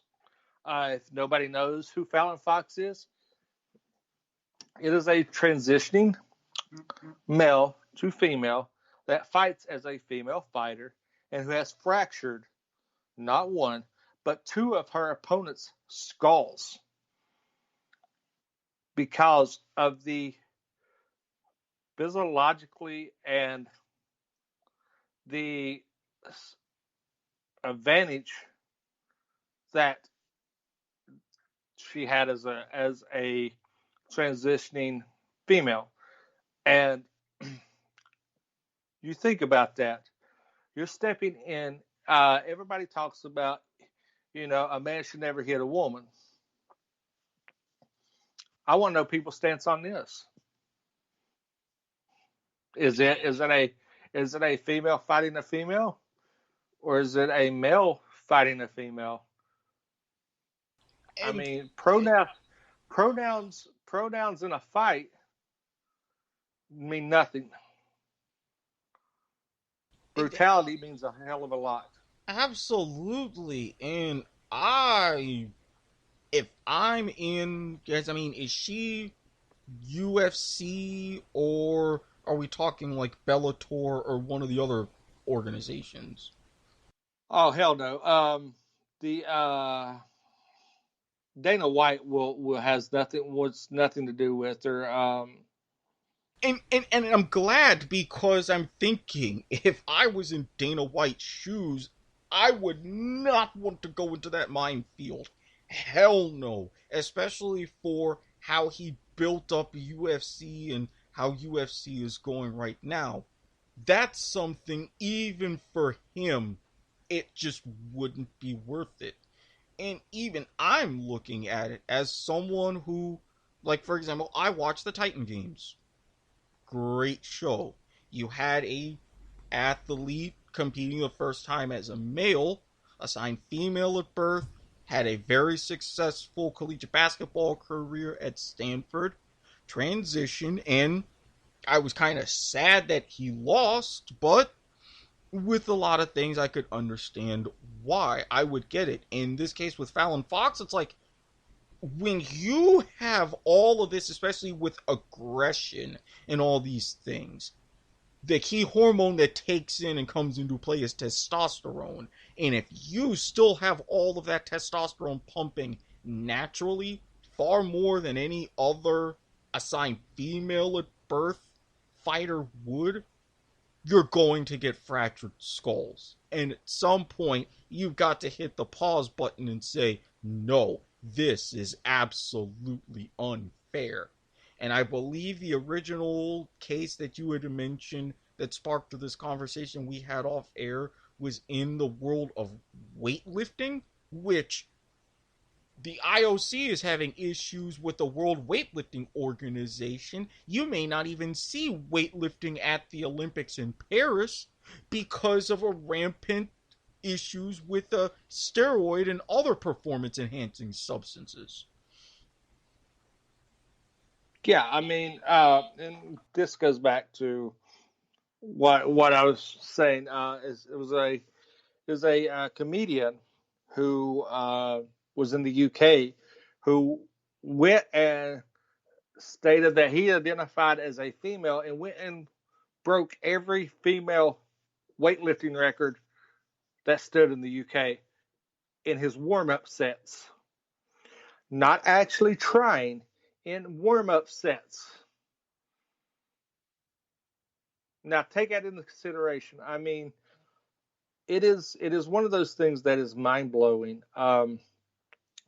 If nobody knows who Fallon Fox is, it is a transitioning male to female that fights as a female fighter and who has fractured not one, but two of her opponent's skulls because of the physiologically and the advantage that she had as a transitioning female. And you think about that. You're stepping in. Everybody talks about, a man should never hit a woman. I want to know people's stance on this. Is it a female fighting a female, or is it a male fighting a female? I And mean, pronouns in a fight mean nothing. Brutality means a hell of a lot. absolutely. And if I'm in, guys, I mean, is she UFC or are we talking like Bellator or one of the other organizations? Oh hell no. The Dana White will has nothing to do with her. And I'm glad because I'm thinking if I was in Dana White's shoes, I would not want to go into that minefield. Hell no. Especially for how he built up UFC and how UFC is going right now. That's something even for him, it just wouldn't be worth it. And even I'm looking at it as someone who, like, for example, I watch the Titan games. Great show. You had a athlete competing the first time as a male, assigned female at birth, had a very successful collegiate basketball career at Stanford, transition, and I was kind of sad that he lost, but with a lot of things I could understand why. I would get it. In this case with Fallon Fox, it's like when you have all of this, especially with aggression and all these things, the key hormone that takes in and comes into play is testosterone. And if you still have all of that testosterone pumping naturally, far more than any other assigned female at birth fighter would, you're going to get fractured skulls. And at some point, you've got to hit the pause button and say, no, this is absolutely unfair. And I believe the original case that you had mentioned that sparked this conversation we had off air was in the world of weightlifting, which the IOC is having issues with the World Weightlifting Organization. You may not even see weightlifting at the Olympics in Paris because of a rampant issues with steroid and other performance enhancing substances. Yeah, I mean, and this goes back to what I was saying. Is a comedian who was in the UK who went and stated that he identified as a female and went and broke every female weightlifting record that stood in the UK in his warm up sets. Not actually trying, in warm up sets. Now take that into consideration. I mean, it is one of those things that is mind blowing.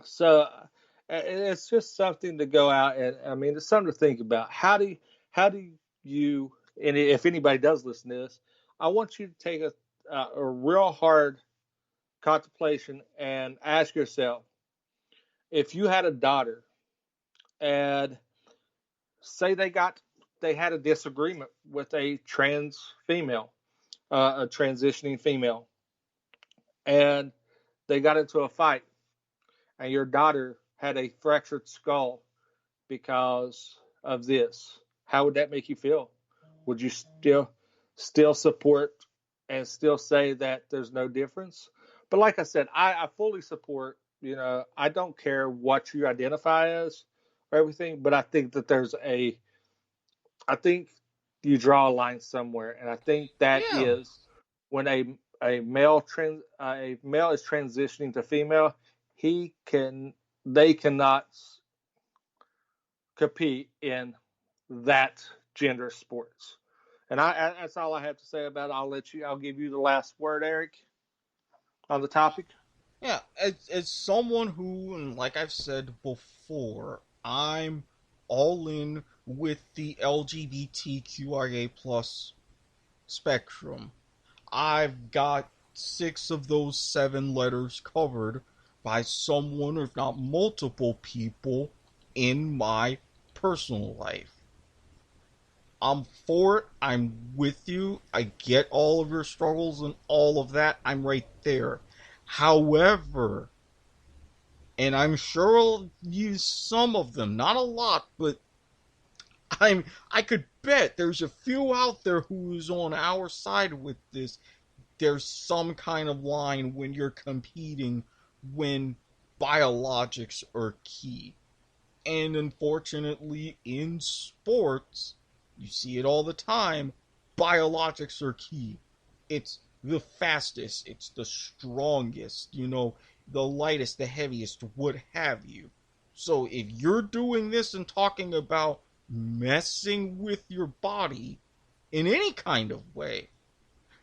So it's just something to go out and I mean it's something to think about. How do you and if anybody does listen to this, I want you to take a real hard contemplation and ask yourself if you had a daughter and say they had a disagreement with a trans female, a transitioning female, and they got into a fight, and your daughter had a fractured skull because of this, how would that make you feel? Would you still support and still say that there's no difference? But like I said, I fully support. I don't care what you identify as or everything, but I think that I think you draw a line somewhere, and I think that Yeah. is when a male is transitioning to female, he can they cannot compete in that gender sports. And that's all I have to say about it. I'll give you the last word, Eric, on the topic. Yeah, as someone who, and like I've said before, I'm all in with the LGBTQIA plus spectrum. I've got 6 of those 7 letters covered by someone, if not multiple people, in my personal life. I'm for it. I'm with you. I get all of your struggles and all of that. I'm right there. However, and I'm sure I'll use some of them, not a lot, but I could bet there's a few out there who's on our side with this. There's some kind of line when you're competing when biologics are key. And unfortunately, in sports, you see it all the time, biologics are key. It's the fastest, it's the strongest, the lightest, the heaviest, what have you. So if you're doing this and talking about messing with your body in any kind of way,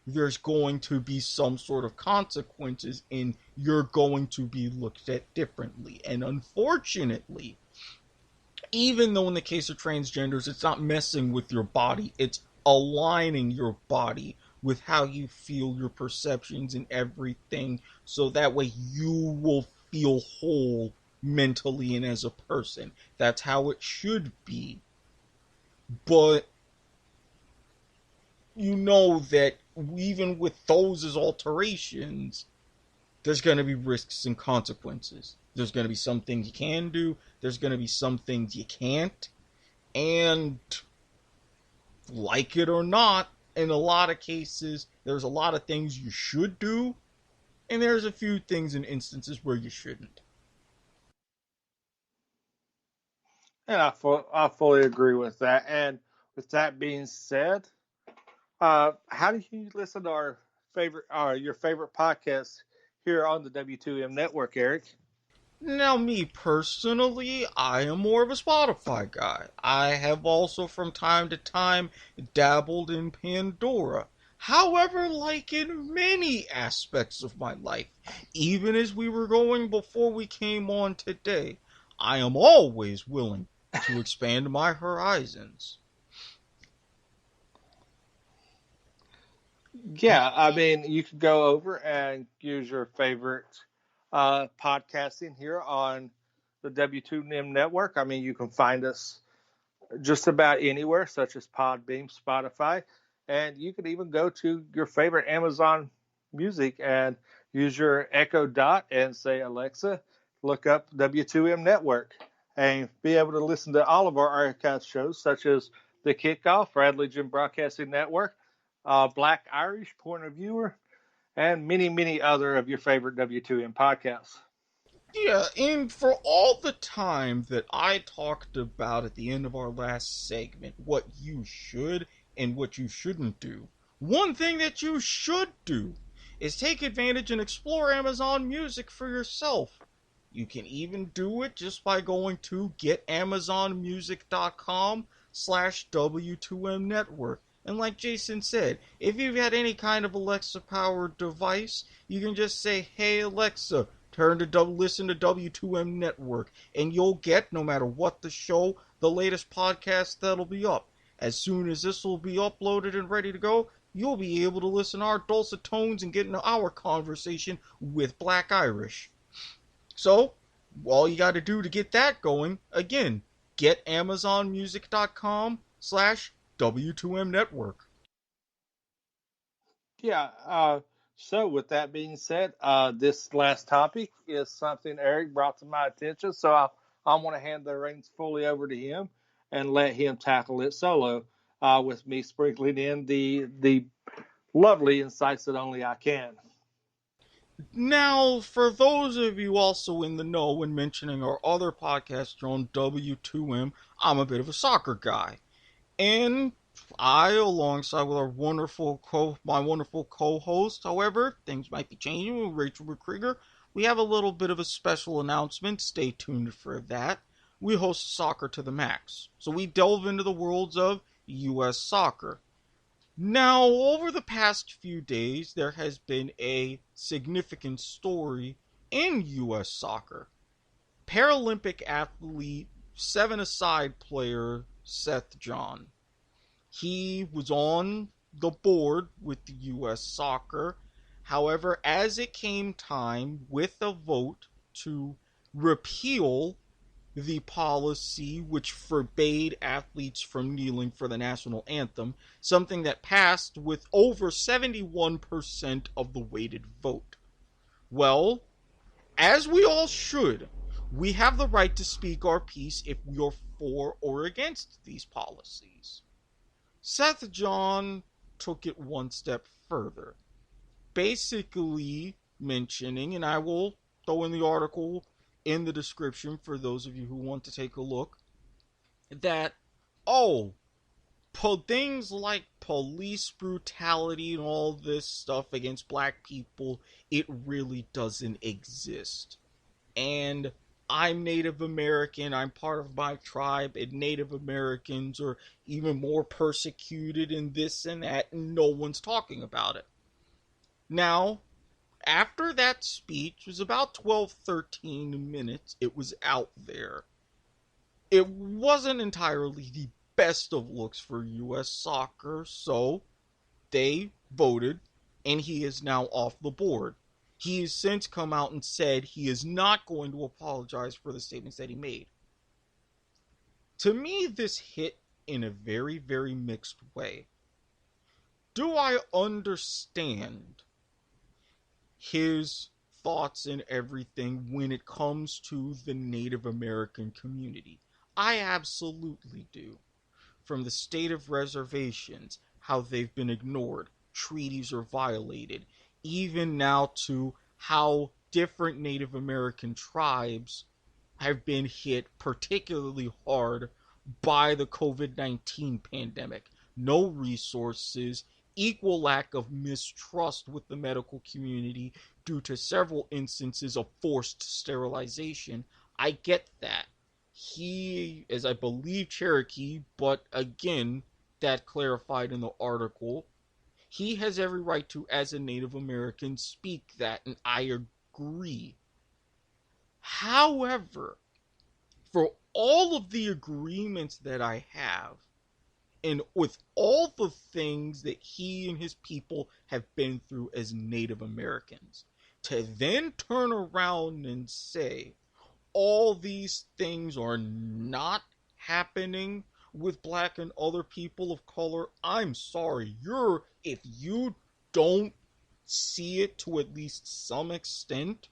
there's going to be some sort of consequences and you're going to be looked at differently. And unfortunately, even though in the case of transgenders, it's not messing with your body, it's aligning your body with how you feel, your perceptions, and everything, so that way you will feel whole mentally and as a person. That's how it should be. But you know that even with those as alterations, there's going to be risks and consequences. There's going to be some things you can do, there's going to be some things you can't. And like it or not, in a lot of cases, there's a lot of things you should do, and there's a few things and instances where you shouldn't. And I fully agree with that. And with that being said, how do you listen to your favorite podcast here on the W2M network, Eric? Now, me personally, I am more of a Spotify guy. I have also, from time to time, dabbled in Pandora. However, like in many aspects of my life, even as we were going before we came on today, I am always willing to expand my horizons. Yeah, I mean, you could go over and use your favorite podcasting here on the W2M network. I mean, you can find us just about anywhere, such as Podbeam, Spotify, and you could even go to your favorite Amazon Music and use your Echo Dot and say, Alexa, look up W2M network. and be able to listen to all of our archive shows, such as The Kickoff, Radley Jim Broadcasting Network, Black Irish Point of Viewer, and many, many other of your favorite W2M podcasts. Yeah, and for all the time that I talked about at the end of our last segment, what you should and what you shouldn't do, one thing that you should do is take advantage and explore Amazon Music for yourself. You can even do it just by going to getamazonmusic.com/W2M network. And like Jason said, if you've had any kind of Alexa-powered device, you can just say, "Hey Alexa, listen to W2M Network," and you'll get, no matter what the show, the latest podcast that'll be up. As soon as this will be uploaded and ready to go, you'll be able to listen to our dulcet tones and get into our conversation with Black Irish. So, all you gotta do to get that going, again, getamazonmusic.com/W2M network. Yeah. So, with that being said, this last topic is something Eric brought to my attention. So, I want to hand the reins fully over to him and let him tackle it solo, with me sprinkling in the lovely insights that only I can. Now, for those of you also in the know when mentioning our other podcast on W2M, I'm a bit of a soccer guy. And I, alongside with my wonderful co-host, however, things might be changing with Rachel McCrieger, we have a little bit of a special announcement. Stay tuned for that. We host Soccer to the Max. So we delve into the worlds of U.S. soccer. Now, over the past few days, there has been a significant story in U.S. soccer. Paralympic athlete, 7-a-side player Seth John. He was on the board with the U.S. Soccer. However, as it came time with a vote to repeal the policy which forbade athletes from kneeling for the national anthem, something that passed with over 71% of the weighted vote. Well, as we all should, we have the right to speak our piece if we are for or against these policies. Seth John took it one step further, basically mentioning, and I will throw in the article in the description for those of you who want to take a look, that, things like police brutality and all this stuff against black people, it really doesn't exist. And I'm Native American, I'm part of my tribe, and Native Americans are even more persecuted and this and that, and no one's talking about it. Now, after that speech, it was about 12-13 minutes, it was out there. It wasn't entirely the best of looks for U.S. soccer, so they voted, and he is now off the board. He has since come out and said he is not going to apologize for the statements that he made. To me, this hit in a very, very mixed way. Do I understand his thoughts and everything when it comes to the Native American community? I absolutely do. From the state of reservations, how they've been ignored, treaties are violated, even now to how different Native American tribes have been hit particularly hard by the COVID-19 pandemic. No resources, equal lack of mistrust with the medical community due to several instances of forced sterilization. I get that. He, as I believe, Cherokee, but again, that clarified in the article, he has every right to, as a Native American, speak that, and I agree. However, for all of the agreements that I have, and with all the things that he and his people have been through as Native Americans, to then turn around and say, all these things are not happening with black and other people of color, I'm sorry, if you don't see it to at least some extent,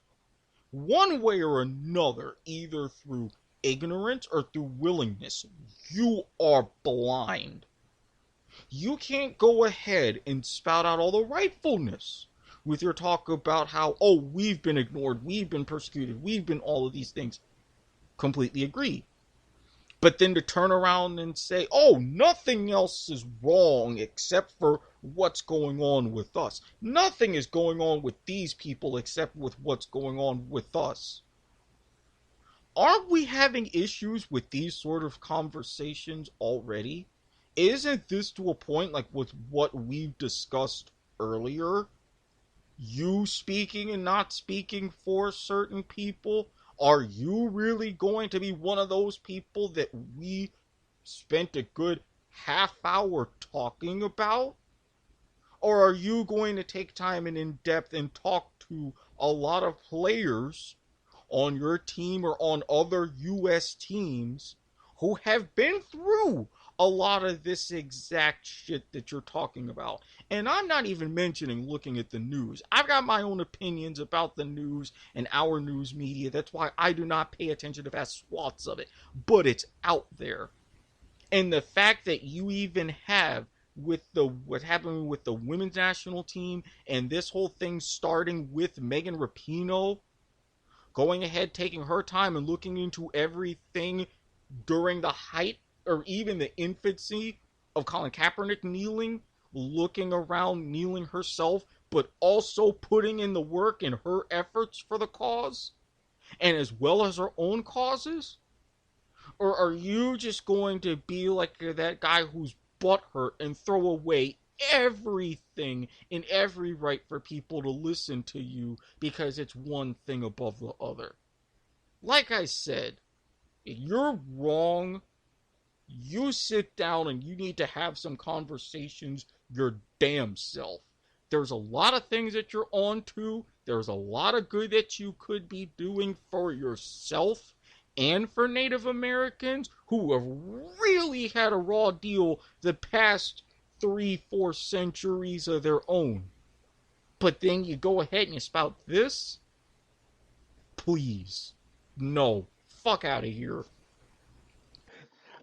one way or another, either through ignorance or through willingness. You are blind. You can't go ahead and spout out all the rightfulness with your talk about how, oh, we've been ignored, we've been persecuted, we've been all of these things. Completely agree. But then to turn around and say, oh, nothing else is wrong except for what's going on with us. Nothing is going on with these people except with what's going on with us. Aren't we having issues with these sort of conversations already? Isn't this to a point like with what we've discussed earlier? You speaking and not speaking for certain people? Are you really going to be one of those people that we spent a good half hour talking about? Or are you going to take time and in depth and talk to a lot of players on your team or on other U.S. teams who have been through a lot of this exact shit that you're talking about? And I'm not even mentioning looking at the news. I've got my own opinions about the news and our news media. That's why I do not pay attention to vast swaths of it. But it's out there. And the fact that you even have with what happened with the women's national team and this whole thing starting with Megan Rapinoe going ahead, taking her time and looking into everything during the height or even the infancy of Colin Kaepernick kneeling, looking around, kneeling herself, but also putting in the work in her efforts for the cause, and as well as her own causes? Or are you just going to be like that guy who's butthurt and throw away everything and every right for people to listen to you because it's one thing above the other? Like I said, if you're wrong, you sit down and you need to have some conversations your damn self. There's a lot of things that you're on to. There's a lot of good that you could be doing for yourself and for Native Americans who have really had a raw deal the past 3-4 centuries of their own. But then you go ahead and you spout this? Please. No. Fuck out of here.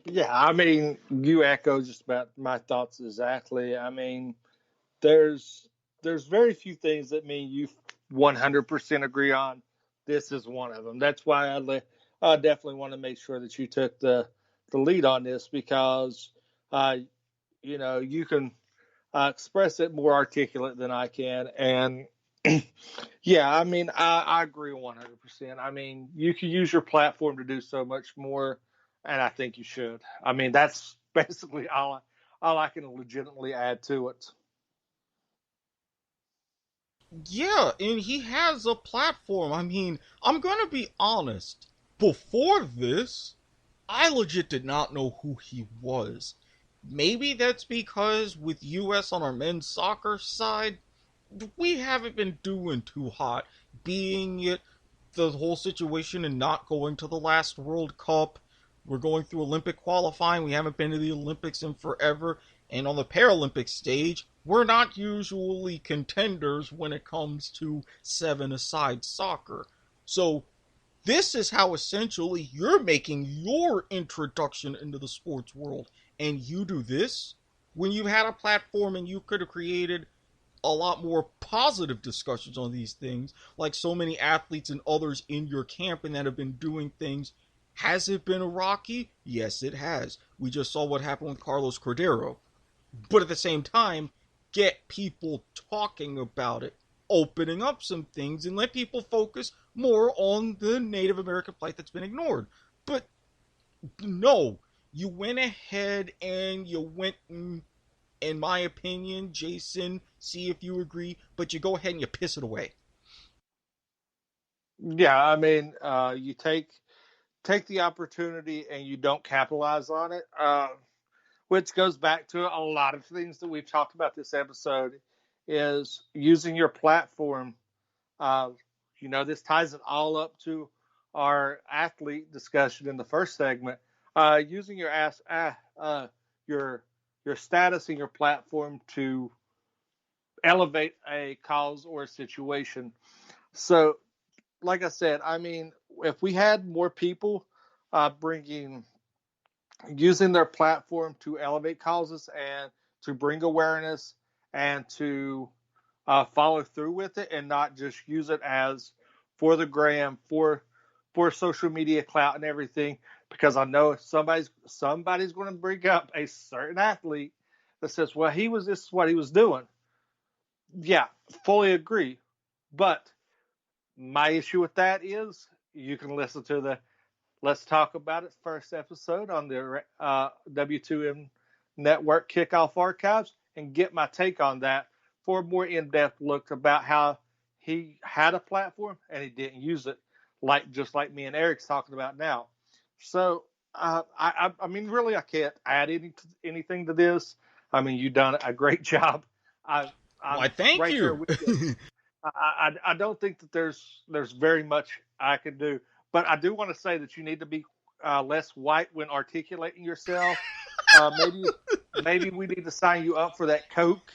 Yeah, I mean, you echo just about my thoughts exactly. I mean, there's very few things that me and you 100% agree on. This is one of them. That's why I definitely want to make sure that you took the lead on this because, you can express it more articulate than I can. And yeah, I mean, I agree 100%. I mean, you can use your platform to do so much more, and I think you should. I mean, that's basically all I can legitimately add to it. Yeah, and he has a platform. I mean, I'm gonna be honest. Before this, I legit did not know who he was. Maybe that's because with US on our men's soccer side, we haven't been doing too hot. Being it the whole situation and not going to the last World Cup. We're going through Olympic qualifying. We haven't been to the Olympics in forever. And on the Paralympic stage, we're not usually contenders when it comes to 7-a-side soccer. So this is how essentially you're making your introduction into the sports world. And you do this when you had a platform and you could have created a lot more positive discussions on these things, like so many athletes and others in your camp and that have been doing things. Has it been rocky? Yes, it has. We just saw what happened with Carlos Cordero. But at the same time, get people talking about it, opening up some things, and let people focus more on the Native American plight that's been ignored. But no, you went ahead and you went, in my opinion, Jason, see if you agree, but you go ahead and you piss it away. Yeah, I mean, you take the opportunity and you don't capitalize on it, which goes back to a lot of things that we've talked about this episode, is using your platform. Uh, this ties it all up to our athlete discussion in the first segment. Using your status and your platform to elevate a cause or a situation. So, like I said, I mean, if we had more people using their platform to elevate causes and to bring awareness and to follow through with it, and not just use it as for the gram, for social media clout and everything. Because I know somebody's going to bring up a certain athlete that says, "Well, this is what he was doing." Yeah, fully agree. But my issue with that is you can listen to the Let's Talk About It first episode on the W2M Network Kickoff Archives and get my take on that for a more in-depth look about how he had a platform and he didn't use it, just like me and Eric's talking about now. So, I mean, really, I can't add anything to this. I mean, you've done a great job. I'm Why, thank right there you. with you. I don't think that there's very much I can do, but I do want to say that you need to be less white when articulating yourself. Maybe we need to sign you up for that Coke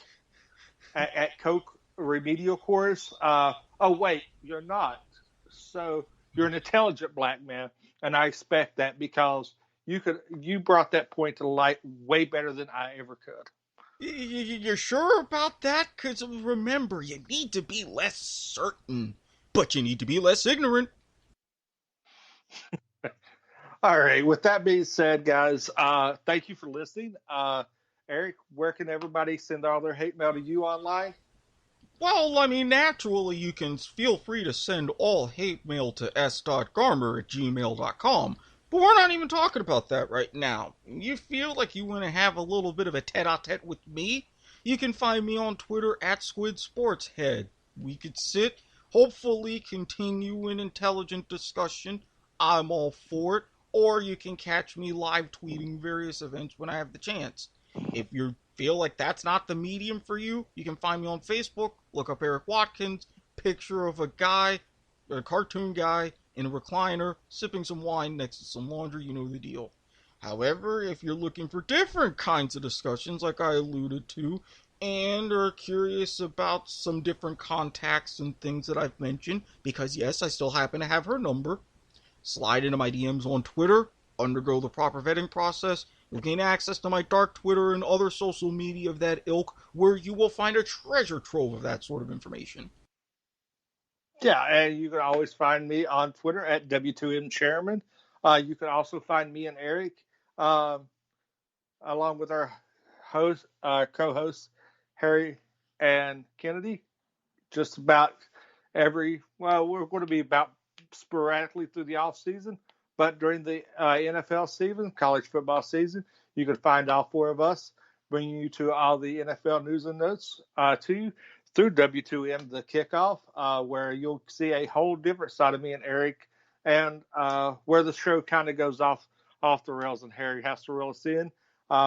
at Coke remedial course. Oh wait, you're not. So you're an intelligent black man, and I expect that because you brought that point to light way better than I ever could. You're sure about that? Because remember, you need to be less certain, but you need to be less ignorant. All right. With that being said, guys, thank you for listening. Eric, where can everybody send all their hate mail to you online? Well, I mean, naturally, you can feel free to send all hate mail to s.garmer@gmail.com, but we're not even talking about that right now. You feel like you want to have a little bit of a tete-a-tete with me? You can find me on Twitter @SquidSportsHead. We could sit, hopefully continue an intelligent discussion. I'm all for it. Or you can catch me live tweeting various events when I have the chance. If you feel like that's not the medium for you, you can find me on Facebook, look up Eric Watkins, picture of a cartoon guy, in a recliner, sipping some wine next to some laundry, you know the deal. However, if you're looking for different kinds of discussions, like I alluded to, and are curious about some different contacts and things that I've mentioned, because yes, I still happen to have her number, slide into my DMs on Twitter, undergo the proper vetting process, you'll gain access to my dark Twitter and other social media of that ilk, where you will find a treasure trove of that sort of information. Yeah, and you can always find me on Twitter at W2M Chairman. You can also find me and Eric, um, along with our co-hosts, Harry and Kennedy, just about we're going to be about sporadically through the off season, but during the NFL season, college football season, you can find all four of us bringing you to all the NFL news and notes to you through W2M, the kickoff, where you'll see a whole different side of me and Eric, and where the show kind of goes off the rails and Harry has to reel us in.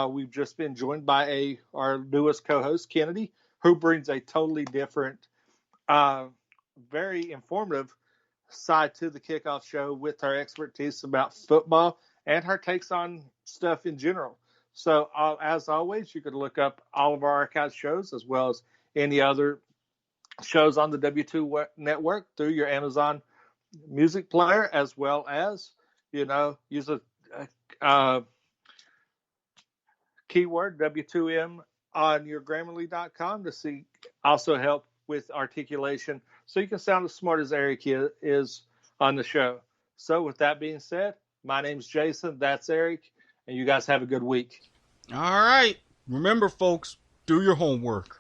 We've just been joined by our newest co-host, Kennedy, who brings a totally different, very informative side to the kickoff show with her expertise about football and her takes on stuff in general. So, as always, you could look up all of our archive shows as well as any other shows on the W2 network through your Amazon music player, as well as, use a keyword W2M on your Grammarly.com to see also help with articulation so you can sound as smart as Eric is on the show. So with that being said, my name's Jason, that's Eric, and you guys have a good week. All right. Remember, folks, do your homework.